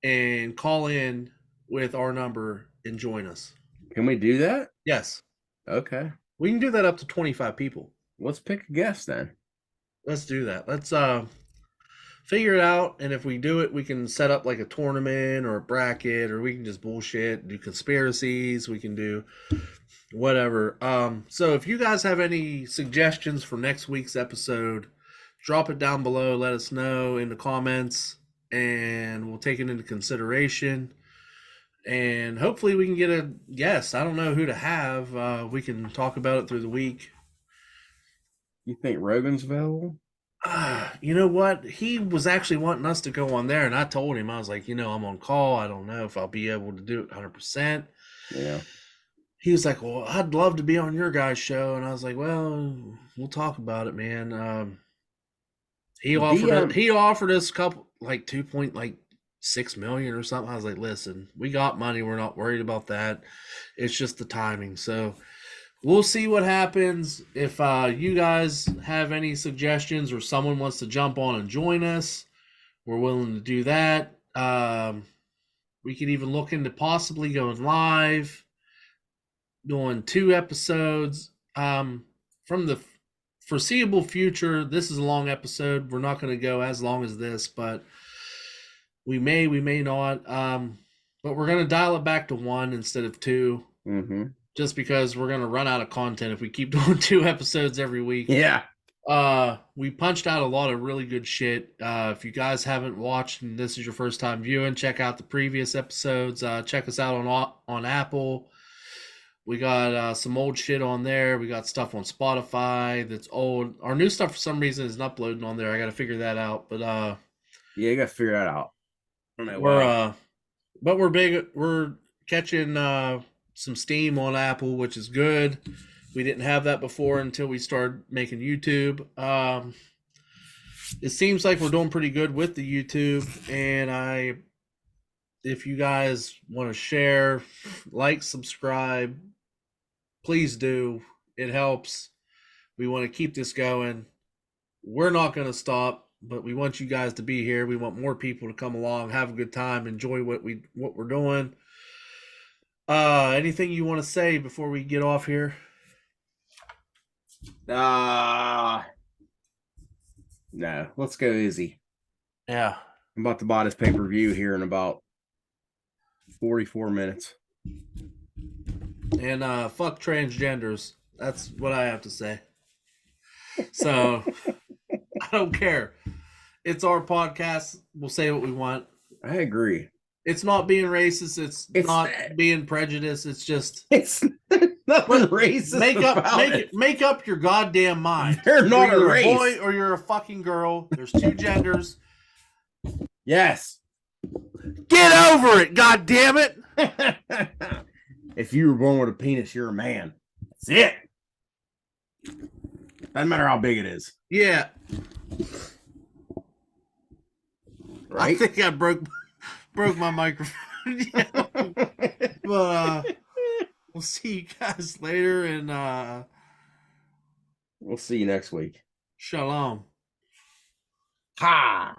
and call in with our number and join us. Can we do that? Yes. Okay. We can do that up to 25 people. Let's pick a guest then. Let's do that. Let's figure it out, and if we do it, we can set up like a tournament or a bracket, or we can just bullshit, do conspiracies, we can do whatever. So if you guys have any suggestions for next week's episode, drop it down below, let us know in the comments, and we'll take it into consideration. And hopefully we can get a guest. I don't know who to have. We can talk about it through the week. You think Rogan's available? You know what? He was actually wanting us to go on there, and I told him, I was like, I'm on call. I don't know if I'll be able to do it 100%. Yeah. He was like, well, I'd love to be on your guys' show. And I was like, well, we'll talk about it, man. He offered us a couple, like 2.6 million or something. I was like, listen, we got money. We're not worried about that. It's just the timing. So we'll see what happens. If you guys have any suggestions or someone wants to jump on and join us, we're willing to do that. We could even look into possibly going live, doing 2 episodes. From the foreseeable future, this is a long episode. We're not going to go as long as this, but we may not. But we're going to dial it back to 1 instead of 2. Mm-hmm. Just because we're going to run out of content if we keep doing 2 episodes every week. Yeah. We punched out a lot of really good shit. If you guys haven't watched and this is your first time viewing, check out the previous episodes. Check us out on Apple. We got some old shit on there. We got stuff on Spotify that's old. Our new stuff for some reason isn't uploading on there. I got to figure that out. But yeah, you got to figure that out. I don't know why. We're big. We're catching some steam on Apple, which is good. We didn't have that before until we started making YouTube. it seems like we're doing pretty good with the YouTube, and if you guys want to share, like, subscribe, please do. It helps. We want to keep this going. We're not going to stop, but we want you guys to be here. We want more people to come along, have a good time, enjoy what we're doing. Anything you want to say before we get off here? No, let's go easy. Yeah. I'm about to buy this pay-per-view here in about 44 minutes. And fuck transgenders. That's what I have to say. So I don't care. It's our podcast. We'll say what we want. I agree. It's not being racist. It's not being prejudiced. It's just it's nothing racist. Make up your goddamn mind. They're not you're a race. A boy or you're a fucking girl. There's two genders. Yes. Get over it, god damn it. If you were born with a penis, you're a man. That's it. Doesn't matter how big it is. Yeah. Right? I think I broke my microphone. But we'll see you guys later, and we'll see you next week. shalom. Ha!